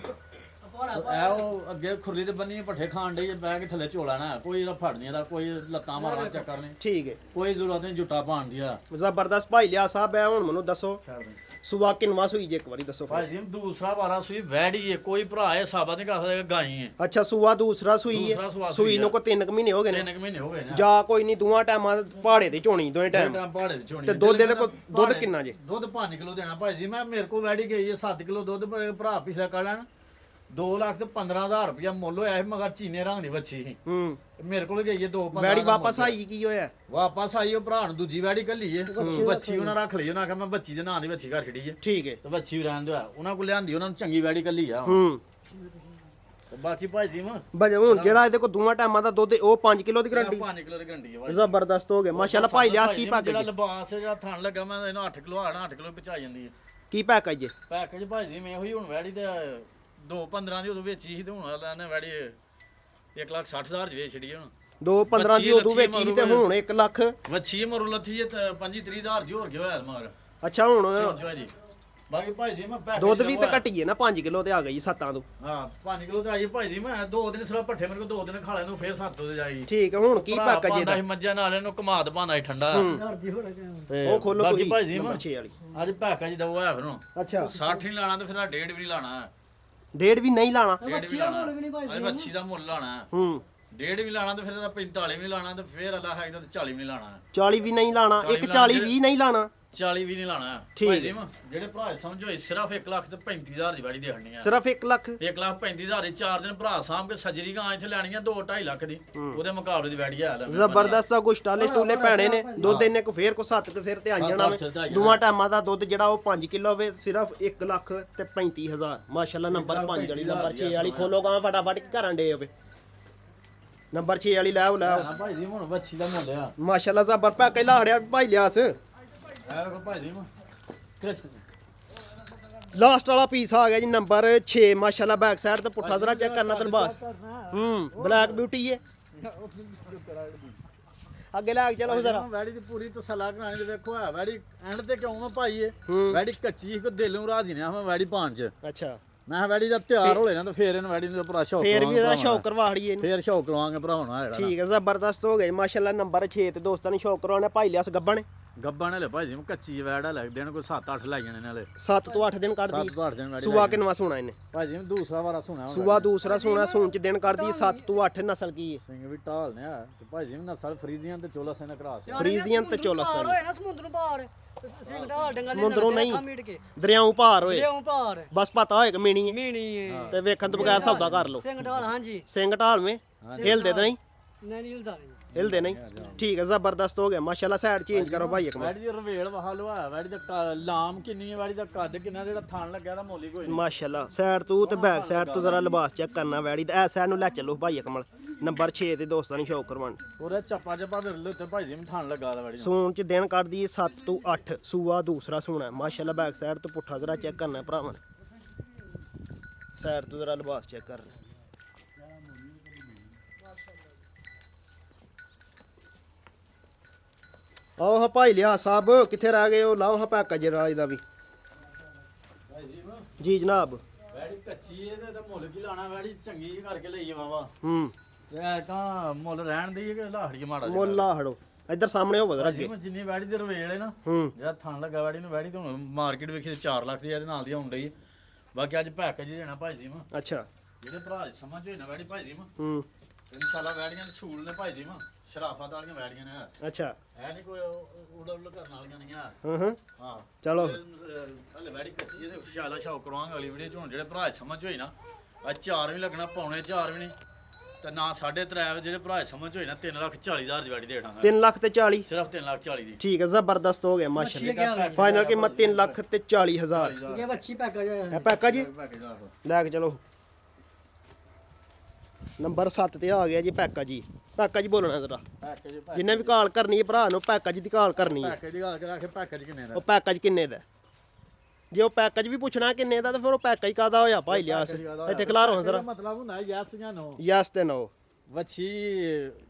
ਇਹ ਉਹ ਅੱਗੇ ਖੁਰਲੀ ਤੇ ਬੰਨੀ ਪੱਠੇ ਖਾਣ ਡਈ ਬਹਿ ਕੇ ਥੱਲੇ ਝੋਲਾ ਨਾ ਕੋਈ ਫੜਨੀ ਦਾ ਕੋਈ ਲੱਤਾਂ ਮਾਰਨਾ ਚੱਕਰ ਨਹੀਂ ਠੀਕ ਹੈ ਕੋਈ ਜ਼ਰੂਰਤ ਨਹੀਂ ਜੁੱਟਾ ਪਾਣ ਦੀ ਆ ਜ਼ਬਰਦਸਤ ਭਾਈ ਲਿਆ ਸਾਹਿਬ ਹੈ ਹੁਣ ਮੈਨੂੰ ਦੱਸੋ ਸੁਬਾ ਕਿੰਨਵਾ ਸੂਈ ਜੇ ਇੱਕ ਵਾਰੀ ਦੱਸੋ ਭਾਈ ਜੀ ਦੂਸਰਾ ਵਾਰਾ ਸੂਈ ਵੈੜੀ ਏ ਕੋਈ ਭਰਾ ਇਹ ਸਾਬਾ ਨਹੀਂ ਕਰ ਸਕਦਾ ਗਾਈ ਏ ਅੱਛਾ ਸੂਆ ਦੂਸਰਾ ਸੂਈ ਦੂਸਰਾ ਹੈ ਸੂਆ ਸੂਈ ਨੂੰ ਕੋ 3 ਮਹੀਨੇ ਹੋ ਗਏ 3 ਨੇ ਮਹੀਨੇ ਹੋ ਗਏ ਨੇ ਜਾ ਕੋਈ ਨਹੀਂ ਦੋਵਾਂ ਟਾਈਮਾਂ ਪਹਾੜੇ ਤੇ ਝੋਣੀ ਦੋਵੇਂ ਟਾਈਮ ਟਾਈਮ ਪਹਾੜੇ ਦੀ ਝੋਣੀ ਤੇ ਦੁੱਧ ਇਹਦੇ ਕੋਲ ਦੁੱਧ ਕਿੰਨਾ ਜੇ ਦੁੱਧ 5 ਕਿਲੋ ਦੇਣਾ ਭਾਈ ਜੀ ਮੈਂ ਮੇਰੇ ਕੋਲ ਵੈੜੀ ਗਈ ਏ 7 ਕਿਲੋ ਦੁੱਧ ਭਰਾ ਪਿਛਲਾ ਕੱਢ ਲੈਣ 2 ਲੱਖ ਤੇ 15,000 ਰੁਪਇਆ ਮੁੱਲ ਹੋਇਆ ਸੀ ਮਗਰ ਚੀਨੇ ਰੰਗ ਦੀ ਵੱਛੀ ਸੀ ਹੂੰ ਮੇਰੇ ਕੋਲ ਗਈ ਏ 2-15 ਵੈੜੀ ਵਾਪਸ ਆਈ ਕੀ ਹੋਇਆ ਵਾਪਸ ਆਈ ਉਹ ਭਰਾ ਨੂੰ ਦੂਜੀ ਵੈੜੀ ਕੱਲੀ ਏ ਵੱਛੀ ਉਹਨਾਂ ਰੱਖ ਲਈ ਉਹਨਾਂ ਆਖਿਆ ਮੈਂ ਬੱਚੀ ਦੇ ਨਾਂ ਦੀ ਵੱਛੀ ਘਰ ਛੜੀ ਏ ਠੀਕ ਹੈ ਤੇ ਵੱਛੀ ਰਹਿਣ ਦਿਆ ਉਹਨਾਂ ਕੋਲ ਲਿਆਂਦੀ ਉਹਨਾਂ ਨੂੰ ਚੰਗੀ ਵੈੜੀ ਕੱਲੀ ਆ ਹੂੰ ਤੇ ਬਾਕੀ ਭਾਈ ਜੀ ਮੈਂ ਬਜ ਹੁਣ ਜਿਹੜਾ ਇਹਦੇ ਕੋਲ ਦੋਵਾਂ ਟਾਈਮਾਂ ਦਾ ਦੁੱਧ ਉਹ 5 ਕਿਲੋ ਦੀ ਗਰੰਟੀ 5 ਕਿਲੋ ਦੀ ਗਰੰਟੀ ਹੈ ਭਾਈ ਜ਼ਬਰਦਸਤ ਹੋ ਗਿਆ ਮਾਸ਼ਾਅੱਲਾ ਭਾਈ ਲਿਆਸ ਕੀ ਜਿਹੜਾ ਪੈਕੇਜ ਲਿਬਾਸ ਜਿਹੜਾ ਥਣ ਲੱਗਾ ਮੈਂ ਇਹਨੂੰ 8 ਕਿਲੋ ਆਣਾ 8 ਕਿਲੋ ਪਹੁੰਚਾ ਜਾਂਦੀ ਹੈ ਕੀ ਪੈਕੇਜ ਜੇ ਪੈਕੇਜ ਭਾਈ ਜੀ ਮੈਂ ਉਹੀ ਹੁਣ ਵੈੜੀ ਤੇ 2-15 ਦੀ ਉਦੋਂ ਵੇਚੀ ਸੀ ਤੇ ਹੁਣ ਲੈਣੇ ਵੈੜੀ 1,60,000 ਵੇਚ ਛੜੀ ਹੁਣ 2-15 ਦੀ ਉਦੋਂ ਵੇਚੀ ਸੀ ਤੇ ਹੁਣ 1 ਲੱਖ ਵੱਛੀ ਮਰੂ ਲੱਥੀ ਹੈ 25-30,000 ਦੀ ਹੋਰ ਕੀ ਹੋਇਆ ਮਗਰ ਅੱਛਾ ਹੁਣ ਜੋ ਜੀ ਬਾਕੀ ਭਾਈ ਜੀ ਮੈਂ ਪੈਕੇਜ ਦੁੱਧ ਵੀ ਤਾਂ ਘਟੀਏ ਨਾ 5 ਕਿਲੋ ਤੇ ਆ ਗਈ 7 ਤੋਂ ਹਾਂ 5 ਕਿਲੋ ਤੇ ਆਈ ਭਾਈ ਜੀ ਮੈਂ 2 ਦਿਨ ਸਿਰਫ ਪੱਠੇ ਮੇਰੇ ਕੋਲ 2 ਦਿਨ ਖਾ ਲੈਣ ਨੂੰ ਫੇਰ 7 ਤੋਂ ਜਾਈ ਠੀਕ ਹੈ ਹੁਣ ਕੀ ਪੈਕੇਜ ਪਾਉਂਦਾ ਇਹਦਾ ਸੀ ਮੱਝਾਂ ਨਾਲ ਇਹਨੂੰ ਕਮਾਦ ਪਾਉਂਦਾ ਸੀ ਠੰਡਾ ਘਰ ਹੋ ਰਿਹਾ ਤੇ ਉਹ ਖੋਲੋ ਬਾਕੀ ਤੁਸੀਂ ਭਾਈ ਜੀ ਨੰਬਰ ਮੈਂ 6 ਵਾਲੀ ਅੱਜ ਪੈਕੇਜ ਦਵੋ ਹੈ ਫਿਰ ਨੂੰ ਅੱਛਾ 60 ਨਹੀਂ ਲਾਣਾ ਤੇ ਫਿਰ 1.5 ਵੀ ਨਹੀਂ ਲਾਣਾ ਡੇਢ ਵੀ ਨਹੀਂ ਲਾਣਾ 1.5 ਵੀ ਲਾਣਾ ਅੱਜ ਵੱਛੀ ਦਾ ਮੁੱਲ ਲਾਣਾ ਹੂੰ 1.5 ਵੀ ਲਾਣਾ ਤੇ ਫਿਰ ਇਹਦਾ 45 ਵੀ ਨਹੀਂ ਲਾਣਾ ਤੇ ਫਿਰ ਅੱਲਾ ਹੈ ਤਾਂ 40 ਵੀ ਨਹੀਂ ਲਾਣਾ 40 ਵੀ ਨਹੀਂ ਲਾਣਾ ਇੱਕ 40 ਵੀ ਨਹੀਂ ਲਾਣਾ 40 ਵੀ ਨਹੀਂ ਲਾਣਾ ਠੀਕ ਭਾਈ ਜੀ ਮੈਂ ਜਿਹੜੇ ਭਰਾ ਸਮਝੋ ਸਿਰਫ 1,35,000 ਦੀ ਵਾੜੀ ਦੇਣੀ ਆ ਸਿਰਫ 1 ਲੱਖ 1,35,000 ਦੀ 4 ਦਿਨ ਭਰਾ ਸਾਂਭ ਕੇ ਸੱਜਰੀ ਗਾਂ ਇੱਥੇ ਲੈਣੀ ਆ 2-2.5 ਲੱਖ ਦੀ ਉਹਦੇ ਮੁਕਾਬਲੇ ਦੀ ਵੈੜੀ ਆ ਲੈ ਜ਼ਬਰਦਸਤ ਆ ਕੁਛ ਟਾਲੇ ਟੂਲੇ ਪੈਣੇ ਨੇ ਦੁੱਧ ਇਹਨੇ ਕੋ ਫੇਰ ਕੋ 7 ਕੁ ਸਿਰ ਤੇ ਆ ਜਾਣਾ ਵੇ ਦੋਵਾਂ ਟਾਈਮਾਂ ਦਾ ਦੁੱਧ ਜਿਹੜਾ ਉਹ 5 ਕਿਲੋ ਵੇ ਸਿਰਫ 1 ਲੱਖ ਤੇ 35,000 ਮਾਸ਼ਾਅੱਲਾ ਨੰਬਰ 5 ਵਾਲੀ ਨੰਬਰ 6 ਵਾਲੀ ਖੋਲੋ ਗਾਂ ਫਟਾਫਟ ਘਰਾਂ ਡੇ ਹੋਵੇ ਨੰਬਰ 6 ਵਾਲੀ ਲੈ ਆਓ ਲੈ ਆਓ ਭਾਈ ਜੀ ਹੁਣ ਵੱਛੀ ਦਾ ਮੁੱਲ ਆ ਮਾਸ਼ਾਅੱਲਾ ਜ਼ਬਰ ਪੈ ਕੇ ਲਾੜਿਆ ਭਾਈ ਲਿਆਸ ਐ ਵੇਖੋ ਭਾਈ ਜੀ ਮੈਂ ਲਾਸਟ ਵਾਲਾ ਪੀਸ ਆ ਗਿਆ ਜੀ ਨੰਬਰ 6 ਮਾਸ਼ਾਅੱਲਾ ਬੈਕ ਸਾਈਡ ਤੇ ਪੁੱਠਾ ਜ਼ਰਾ ਚੈੱਕ ਕਰਨਾ ਤੈਨੂੰ ਬਾਸ ਬਲੈਕ ਬਿਊਟੀ ਹੈ ਅੱਗੇ ਲੈ ਕੇ ਚਲੋ ਜ਼ਰਾ ਵੈੜੀ ਦੀ ਪੂਰੀ ਤਸੱਲਾ ਕਰਾਣੀ ਤੇ ਵੇਖੋ ਆ ਵੈੜੀ ਐਂਡ ਤੇ ਕਿਉਂ ਮੈਂ ਭਾਈ ਇਹ ਵੈੜੀ ਕੱਚੀ ਕੋ ਦਿਲੋਂ ਰਾਜੀ ਨੇ ਮੈਂ ਵੈੜੀ ਪਾਣ ਚ ਅੱਛਾ ਮੈਂ ਵੈੜੀ ਦਾ ਤਿਆਰ ਹੋ ਲੈਣਾ ਤੇ ਫੇਰ ਇਹਨੂੰ ਵੈੜੀ ਨੂੰ ਭਰਾ ਸ਼ੌਕ ਫੇਰ ਵੀ ਇਹਦਾ ਸ਼ੌਕ ਕਰਵਾ ਹੜੀਏ ਫੇਰ ਸ਼ੌਕ ਕਰਵਾਵਾਂਗੇ ਭਰਾ ਹੋਣਾ ਜਿਹੜਾ ਠੀਕ ਹੈ ਜ਼ਬਰਦਸਤ ਹੋ ਗਏ ਮਾਸ਼ਾਅੱਲਾ ਨੰਬਰ 6 ਤੇ ਦੋਸਤਾਂ ਨੇ ਸ਼ੌਕ ਕਰਵਾਉਣਾ ਭਾਈ ਲਿਆਸ ਗੱਬਣ ਗੱਬਾਂ ਨੇ ਲੈ ਭਾਈ ਜੀ ਮੈਂ ਕੱਚੀ ਵੈੜਾ ਲੱਗਦੇ ਨੇ ਕੋਈ 7-8 ਲੈ ਜਾਣੇ ਨਾਲੇ 7 ਤੋਂ 8 ਦਿਨ ਕੱਢਦੀ 7-8 ਦਿਨ ਵੈੜੀ ਸੂਆ ਕਿੰਨਵਾ ਸੋਣਾ ਇਹਨੇ ਭਾਈ ਜੀ ਮੈਂ ਦੂਸਰਾ ਵਾਰਾ ਸੁਣਾ ਸੂਆ ਦੂਸਰਾ ਸੋਣਾ ਸੂਣ ਚ ਦਿਨ ਕੱਢਦੀ 7 ਤੋਂ 8 ਨਸਲ ਕੀ ਹੈ ਸਿੰਘ ਵੀ ਢਾਲ ਨੇ ਆ ਤੇ ਭਾਈ ਜੀ ਮੈਂ ਨਸਲ ਫਰੀਜ਼ੀਆਂ ਤੇ ਚੋਲਾ ਸਿੰਘ ਕਰਾਸ ਫਰੀਜ਼ੀਅਨ ਤੇ ਚੋਲਸਤਾਨ ਹੋਏ ਨਾ ਸਮੁੰਦਰੋਂ ਪਾਰ ਸਿੰਘ ਢਾਲ ਡੰਗਾ ਲੈ ਸਮੁੰਦਰੋਂ ਨਹੀਂ ਮੀਟ ਕੇ ਦਰਿਆਓਂ ਪਾਰ ਹੋਏ ਲਿਆਉਂ ਪਾਰ ਬਸ ਪਤਾ ਹੋਏ ਕਿ ਮੀਣੀ ਹੈ ਮੀਣੀ ਤੇ ਵੇਖਣ ਤੋਂ ਬਗੈਰ ਸੌਦਾ ਕਰ ਲਓ ਸਿੰਘ ਢਾਲ ਹਾਂਜੀ ਸਿੰਘ ਢਾਲਵੇਂ ਹਿਲਦੇ ਤਾਂ ਨਹੀਂ ਨਹੀਂ ਹਿਲਦਾ ਨਹੀਂ ਹਿਲਦੇ ਨਹੀਂ ਠੀਕ ਹੈ ਜ਼ਬਰਦਸਤ ਹੋ ਗਿਆ ਮਾਸ਼ਾਅੱਲਾ ਸਾਈਡ ਚੇਂਜ ਕਰੋ ਭਾਈ ਇੱਕ ਮਿੰਟ ਵੈੜੀ ਦੀ ਰਵੇਲ ਵਹਾ ਲਵਾ ਵੈੜੀ ਦਾ ਲਾਮ ਕਿੰਨੀ ਹੈ ਵੈੜੀ ਦਾ ਕੱਦ ਕਿੰਨਾ ਜਿਹੜਾ ਥਣ ਲੱਗਿਆ ਦਾ ਮੋਲੀ ਕੋਈ ਮਾਸ਼ਾਅੱਲਾ ਸਾਈਡ ਤੋਂ ਤੇ ਬੈਕ ਸਾਈਡ ਤੋਂ ਜ਼ਰਾ ਲਿਬਾਸ ਚੈੱਕ ਕਰਨਾ ਵੈੜੀ ਦਾ ਐ ਸਾਈਡ ਨੂੰ ਲੈ ਚੱਲੋ ਭਾਈ ਅਕਮਲ ਨੰਬਰ 6 ਤੇ ਦੋਸਤਾਂ ਨੂੰ ਸ਼ੌਕ ਕਰਵਾਉਣ ਉਹਦੇ ਚੱਪਾ ਚੱਪਾ ਵਿਰਲੇ ਉੱਤੇ ਭਾਈ ਜੀ ਮੈਂ ਥਣ ਲੱਗਾ ਦਾ ਵੈੜੀ ਸੂਣ ਚ ਦਿਨ ਕੱਢਦੀ 7 ਤੋਂ 8 ਸੂਆ ਦੂਸਰਾ ਸੂਣਾ ਮਾਸ਼ਾਅੱਲਾ ਬੈਕ ਸਾਈਡ ਤੋਂ ਪੁੱਠਾ ਜ਼ਰਾ ਚੈੱਕ ਕਰਨਾ ਭਰਾਵਾਂ ਸਾਈਡ ਤੋਂ ਜ਼ਰਾ ਲਿਬਾਸ ਚੈੱਕ ਕਰ ਆਓ ਹਾਂ ਭਾਈ ਲਿਆ ਸਾਹਿਬ ਕਿੱਥੇ ਰਹਿ ਗਏ ਹੋ ਲਾਓ ਹਾਂ ਪੈਕੇਜ ਰਾਜ ਦਾ ਵੀ ਭਾਈ ਜੀ ਮੈਂ ਜੀ ਜਨਾਬ ਵੈੜੀ ਕੱਚੀ ਇਹਦੇ ਤੇ ਮੁੱਲ ਕੀ ਲਾਣਾ ਵੈੜੀ ਚੰਗੀ ਜਿਹੀ ਕਰਕੇ ਲਈ ਵਾਵਾ ਹੂੰ ਤੇ ਐ ਤਾਂ ਮੁੱਲ ਰਹਿਣ ਦੀ ਕਿ ਲਾਹੜੀ ਮਾੜਾ ਜਿਹਾ। ਮੁੱਲ ਲਾ ਹੜੋ ਇੱਧਰ ਸਾਹਮਣੇ ਹੋਵੋ ਜ਼ਰਾ ਭਾਈ ਜੀ ਅੱਗੇ ਮੈਂ ਜਿੰਨੀ ਵੈੜੀ ਦੇ ਰਵੇਲ ਹੈ ਨਾ ਹੂੰ ਜਿਹੜਾ ਥਣ ਲੱਗਾ ਵੈੜੀ ਨੂੰ ਵੈੜੀ ਤੋਂ ਮਾਰਕੀਟ ਵੇਖੀ 4 ਲੱਖ ਦੀ ਇਹਦੇ ਨਾਲ ਦੀ ਆਉਣ ਡਈ ਬਾਕੀ ਅੱਜ ਪੈਕੇਜ ਦੇਣਾ ਭਾਈ ਜੀ ਮੈਂ ਅੱਛਾ ਜਿਹੜੇ ਭਰਾ ਦੀ ਸਮਝ ਹੋਈ ਨਾ ਵੈੜੀ ਭਾਈ ਜੀ ਮੈਂ ਹੂੰ ਇਨਸ਼ਾਅੱਲਾ ਵੈੜੀਆਂ ਦੇ ਛੂਲ ਨੇ ਭਾਈ ਜੀ ਮੈਂ ਸ਼ਰਾਫਤ ਵਾਲੀਆਂ ਵੈੜੀਆਂ ਨੇ ਅੱਛਾ ਐ ਨਹੀਂ ਕੋਈ ਉੜ ਉੜ ਕਰਨ ਵਾਲੀਆਂ ਨਹੀਂ ਆ ਹਾਂ ਹਾਂ ਚਲੋ ਹਲੇ ਵੈੜੀ ਕੱਚੀ ਇਹਦੇ ਸ਼ਾਲਾ ਸ਼ੌਕ ਕਰਵਾਵਾਂਗੇ ਅਗਲੀ ਵੀਡੀਓ ਚ ਹੁਣ ਜਿਹੜੇ ਭਰਾ ਦੀ ਸਮਝ ਹੋਈ ਨਾ ਅੱਜ 4 ਵੀ ਲੱਗਣਾ ਪੌਣੇ 4 ਵੀ ਨਹੀਂ ਤੇ ਨਾ 3.5 ਜਿਹੜੇ ਭਰਾ ਦੀ ਸਮਝ ਹੋਈ ਨਾ 3,40,000 ਦੀ ਵੈੜੀ ਦੇਣਾ 3 ਲੱਖ ਤੇ 40 ਸਿਰਫ 3,40,000 ਦੀ ਠੀਕ ਹੈ ਜ਼ਬਰਦਸਤ ਹੋ ਗਿਆ ਮਾਸ਼ਾਅੱਲਾ ਫਾਈਨਲ ਕੀਮਤ 3 ਲੱਖ ਤੇ 40,000 ਇਹ ਬੱਚੀ ਪੈਕੇਜ ਇਹ ਪੈਕਾ ਜੀ ਲੈ ਕੇ ਚਲੋ ਨੰਬਰ 7 ਤੇ ਆ ਗਿਆ ਜੀ ਪੈਕਾ ਜੀ ਪੈਕਾ ਜੀ ਬੋਲਣਾ ਜ਼ਰਾ ਪੈਕੇਜ ਜਿੰਨੇ ਵੀ ਕਾਲ ਕਰਨੀ ਹੈ ਭਰਾ ਨੂੰ ਪੈਕੇਜ ਦੀ ਕਾਲ ਕਰਨੀ ਹੈ ਪੈਕੇਜ ਦੀ ਗੱਲ ਕਰਾ ਕੇ ਪੈਕੇਜ ਕਿੰਨੇ ਦਾ ਉਹ ਪੈਕੇਜ ਕਿੰਨੇ ਦਾ ਜੇ ਉਹ ਪੈਕੇਜ ਵੀ ਪੁੱਛਣਾ ਕਿੰਨੇ ਦਾ ਤਾਂ ਫਿਰ ਉਹ ਪੈਕੇਜ ਕਾਦਾ ਹੋਇਆ ਭਾਈ ਲਿਆਸ ਇੱਥੇ ਖਿਲਾਰੋ ਜ਼ਰਾ ਮਤਲਬ ਹੁੰਦਾ ਯੈਸ ਜਾਂ ਨੋ ਯੈਸ ਤੇ ਨੋ ਵੱਛੀ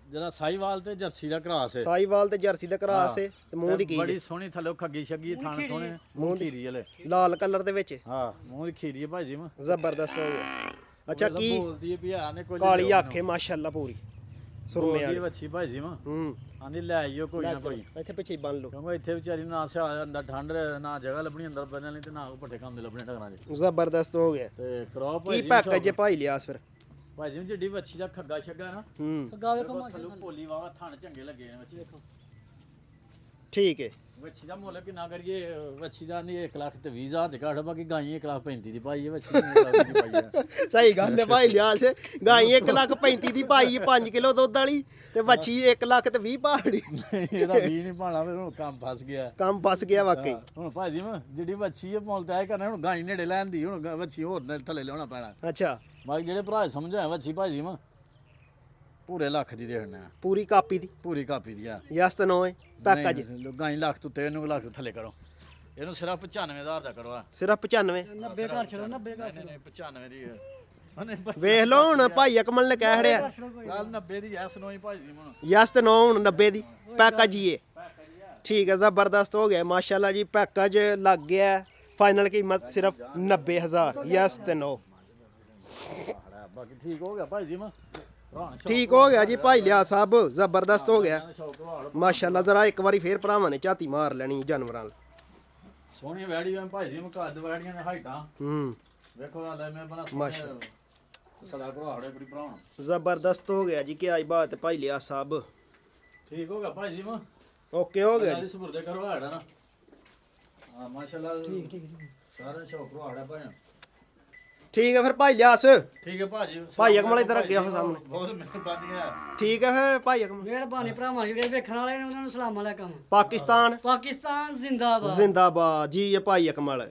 ਜਿਹੜਾ ਸਾਈਵਾਲ ਤੇ ਜਰਸੀ ਦਾ ਕਰਾਸ ਹੈ ਸਾਈਵਾਲ ਤੇ ਜਰਸੀ ਦਾ ਕਰਾਸ ਹੈ ਤੇ ਮੂੰਹ ਦੀ ਕੀ ਬੜੀ ਸੋਹਣੀ ਥੱਲੇ ਖੱਗੀ ਛੱਗੀ ਥਾਣ ਸੋਹਣੇ ਮੂੰਹ ਖੀਰੀ ਵਾਲੇ ਲਾਲ ਕਲਰ ਦੇ ਵਿੱਚ ਹਾਂ ਮੂੰਹ ਦੀ ਖੀਰੀ ਹੈ ਭਾਈ ਜੀ ਮੈਂ ਜ਼ਬਰਦਸਤ ਹੋ ਗਿਆ ਅੱਛਾ ਕੀ ਬੋਲਦੀ ਹੈ ਵੀ ਆ ਨੇ ਕੋਈ ਕਾਲੀ ਆਖੇ ਮਾਸ਼ਾਅੱਲਾ ਪੂਰੀ ਸੁਰਮੇ ਵਾਲੀ ਵੱਛੀ ਭਾਈ ਜੀ ਮੈਂ ਹੂੰ ਆਂਦੀ ਲੈ ਆਈਓ ਕੋਈ ਨਾ ਕੋਈ ਇੱਥੇ ਪਿੱਛੇ ਹੀ ਬੰਨ ਲਓ ਕਿਉਂਕਿ ਇੱਥੇ ਵਿਚਾਰੀ ਨੂੰ ਨਾ ਸਿਆ ਅੰਦਰ ਠੰਡ ਨਾ ਜਗ੍ਹਾ ਲੱਭਣੀ ਅੰਦਰ ਬੰਨਣ ਲਈ ਤੇ ਨਾ ਕੋਈ ਪੱਠੇ ਕੰਮ ਦੇ ਲੱਭਣੇ ਢਗਣਾ ਜੀ ਜ਼ਬਰਦਸਤ ਹੋ ਗਿਆ ਤੇ ਕਰਾਓ ਭਾਈ ਕੀ ਜੀ ਪੈਕੇਜ ਜੇ ਭਾਈ ਲਿਆਸ ਫਿਰ ਭਾਈ ਜੀ ਜਿੱਡੀ ਵੱਛੀ ਦਾ ਖੱਗਾ ਛੱਗਾ ਨਾ ਹੂੰ ਗਾਵੇ ਕਮਾ ਥੱਲੋਂ ਪੋਲੀ ਵਾਵਾ ਥਣ ਚੰਗੇ ਲੱਗੇ ਨੇ ਵੱਛੀ ਠੀਕ ਹੈ ਵੱਛੀ ਦਾ ਮੁੱਲ ਕਿੰਨਾ ਕਰੀਏ ਵੱਛੀ ਦਾ ਨਹੀਂ 1 ਲੱਖ ਤੇ 20,000 ਤੇ ਘੱਟ ਬਾਕੀ ਗਾਈ 1,35,000 ਦੀ ਪਾਈ ਹੈ ਵੱਛੀ ਦੀ ਪਾਈ ਹੈ ਸਹੀ ਗੱਲ ਹੈ ਭਾਈ ਲਿਆਸ ਗਾਈ 1,35,000 ਦੀ ਪਾਈ 5 ਕਿਲੋ ਦੁੱਧ ਵਾਲੀ ਤੇ ਵੱਛੀ 1 ਲੱਖ ਤੇ 20 ਪਹਾੜੀ ਇਹਦਾ ਵੀ ਨਹੀਂ ਪਾਣਾ ਫਿਰ ਹੁਣ ਕੰਮ ਫਸ ਗਿਆ ਕੰਮ ਫਸ ਗਿਆ ਵਾਕਈ ਹੁਣ ਭਾਜੀ ਮੈਂ ਜਿਹੜੀ ਵੱਛੀ ਹੈ ਮੁੱਲ ਤੈਅ ਕਰਨਾ ਹੁਣ ਗਾਈ ਨੇੜੇ ਲੈਣ ਦੀ ਹੁਣ ਵੱਛੀ ਹੋਰ ਥੱਲੇ ਲਿਆਉਣਾ ਪੈਣਾ ਅੱਛਾ ਬਾਕੀ ਜਿਹੜੇ ਭਰਾ ਸਮਝਾਇਆ ਵੱਛੀ ਭਾਜੀ ਵਾ ਪੂਰੇ ਲੱਖ ਦੀ ਦੇਣਾ ਪੂਰੀ ਕਾਪੀ ਦੀ ਪੂਰੀ ਕਾਪੀ ਦੀ ਆ ਯਸ ਤੇ ਨੋ ਹੈ ਪੈਕਾ ਜੀ ਗਾਂ ਲੱਖ ਤੋਂ ਤੇ ਇਹਨੂੰ ਲੱਖ ਤੋਂ ਥੱਲੇ ਕਰੋ ਇਹਨੂੰ ਸਿਰਫ 95000 ਦਾ ਕਰੋ ਆ ਸਿਰਫ 95 90 ਘਰ ਛੱਡੋ 90 ਘਰ ਨਹੀਂ ਨਹੀਂ 95 ਦੀ ਉਹਨੇ ਵੇਖ ਲਓ ਹੁਣ ਭਾਈ ਅਕਮਲ ਨੇ ਕਹਿ ਖੜਿਆ ਚੱਲ 90 ਦੀ ਐਸ ਨੋ ਹੀ ਭਾਜੀ ਹੁਣ ਯਸ ਤੇ ਨੋ ਹੁਣ 90 ਦੀ ਪੈਕਾ ਜੀ ਇਹ ਠੀਕ ਹੈ ਜ਼ਬਰਦਸਤ ਹੋ ਗਿਆ ਮਾਸ਼ਾਅੱਲਾ ਜੀ ਪੈਕੇਜ ਲੱਗ ਗਿਆ ਫਾਈਨਲ ਕੀਮਤ ਸਿਰਫ 90000 ਯਸ ਤੇ ਨੋ ਬਾਕੀ ਠੀਕ ਹੋ ਗਿਆ ਭਾਜੀ ਮੈਂ ਠੀਕ ਹੋ ਗਿਆ ਜੀ ਭਾਈ ਲਿਆ ਸਾਹਿਬ ਜ਼ਬਰਦਸਤ ਹੋ ਗਿਆ ਮਾਸ਼ਾਅੱਲਾ ਜ਼ਰਾ ਇੱਕ ਵਾਰੀ ਫੇਰ ਭਰਾਵਾਂ ਨੇ ਝਾਤੀ ਮਾਰ ਲੈਣੀ ਜਾਨਵਰਾਂ ਨਾਲ ਸੋਹਣੀ ਵੈੜੀ ਮੈਂ ਭਾਜੀ ਮੈਂ ਕੱਦ ਵੈੜੀਆਂ ਨੇ ਹਾਈਟਾਂ ਹੂੰ ਵੇਖੋ ਆ ਲੈ ਮੈਂ ਬਣਾ ਸਦਾ ਘਰਾੜੇ ਬੜੀ ਭਰਾਉਣ ਜ਼ਬਰਦਸਤ ਹੋ ਗਿਆ ਜੀ ਕੀ ਆਈ ਬਾਤ ਭਾਈ ਲਿਆ ਸਾਹਿਬ ਠੀਕ ਹੋ ਗਿਆ ਭਾਜੀ ਮੈਂ ਓਕੇ ਹੋ ਗਿਆ ਜੀ ਜੀ ਸਬੁਰਦੇ ਕਰੋ ਹਾੜਾ ਨਾ ਹਾਂ ਮਾਸ਼ਾਅੱਲਾ ਠੀਕ ਸਾਰੇ ਸ਼ੌਕ ਘਰਾੜਾ ਭਾਈ ਠੀਕ ਹੈ ਫਿਰ ਭਾਈ ਲਿਆਸ ਠੀਕ ਹੈ ਭਾਜੀ ਭਾਈ ਅਕਮਲ ਇੱਧਰ ਅੱਗੇ ਆਓ ਸਾਹਮਣੇ ਬਹੁਤ ਮਿਹਰਬਾਨੀ ਹੈ ਠੀਕ ਹੈ ਫਿਰ ਭਾਈ ਅਕਮਲ ਮਿਹਰਬਾਨੀ ਭਰਾਵਾਂ ਜਿਹੜੇ ਵੇਖਣ ਵਾਲੇ ਨੇ ਉਹਨਾਂ ਨੂੰ ਸਲਾਮ ਅਲੈਕਮ ਪਾਕਿਸਤਾਨ ਪਾਕਿਸਤਾਨ ਜ਼ਿੰਦਾਬਾਦ ਜ਼ਿੰਦਾਬਾਦ ਜੀ ਇਹ ਭਾਈ ਅਕਮਲ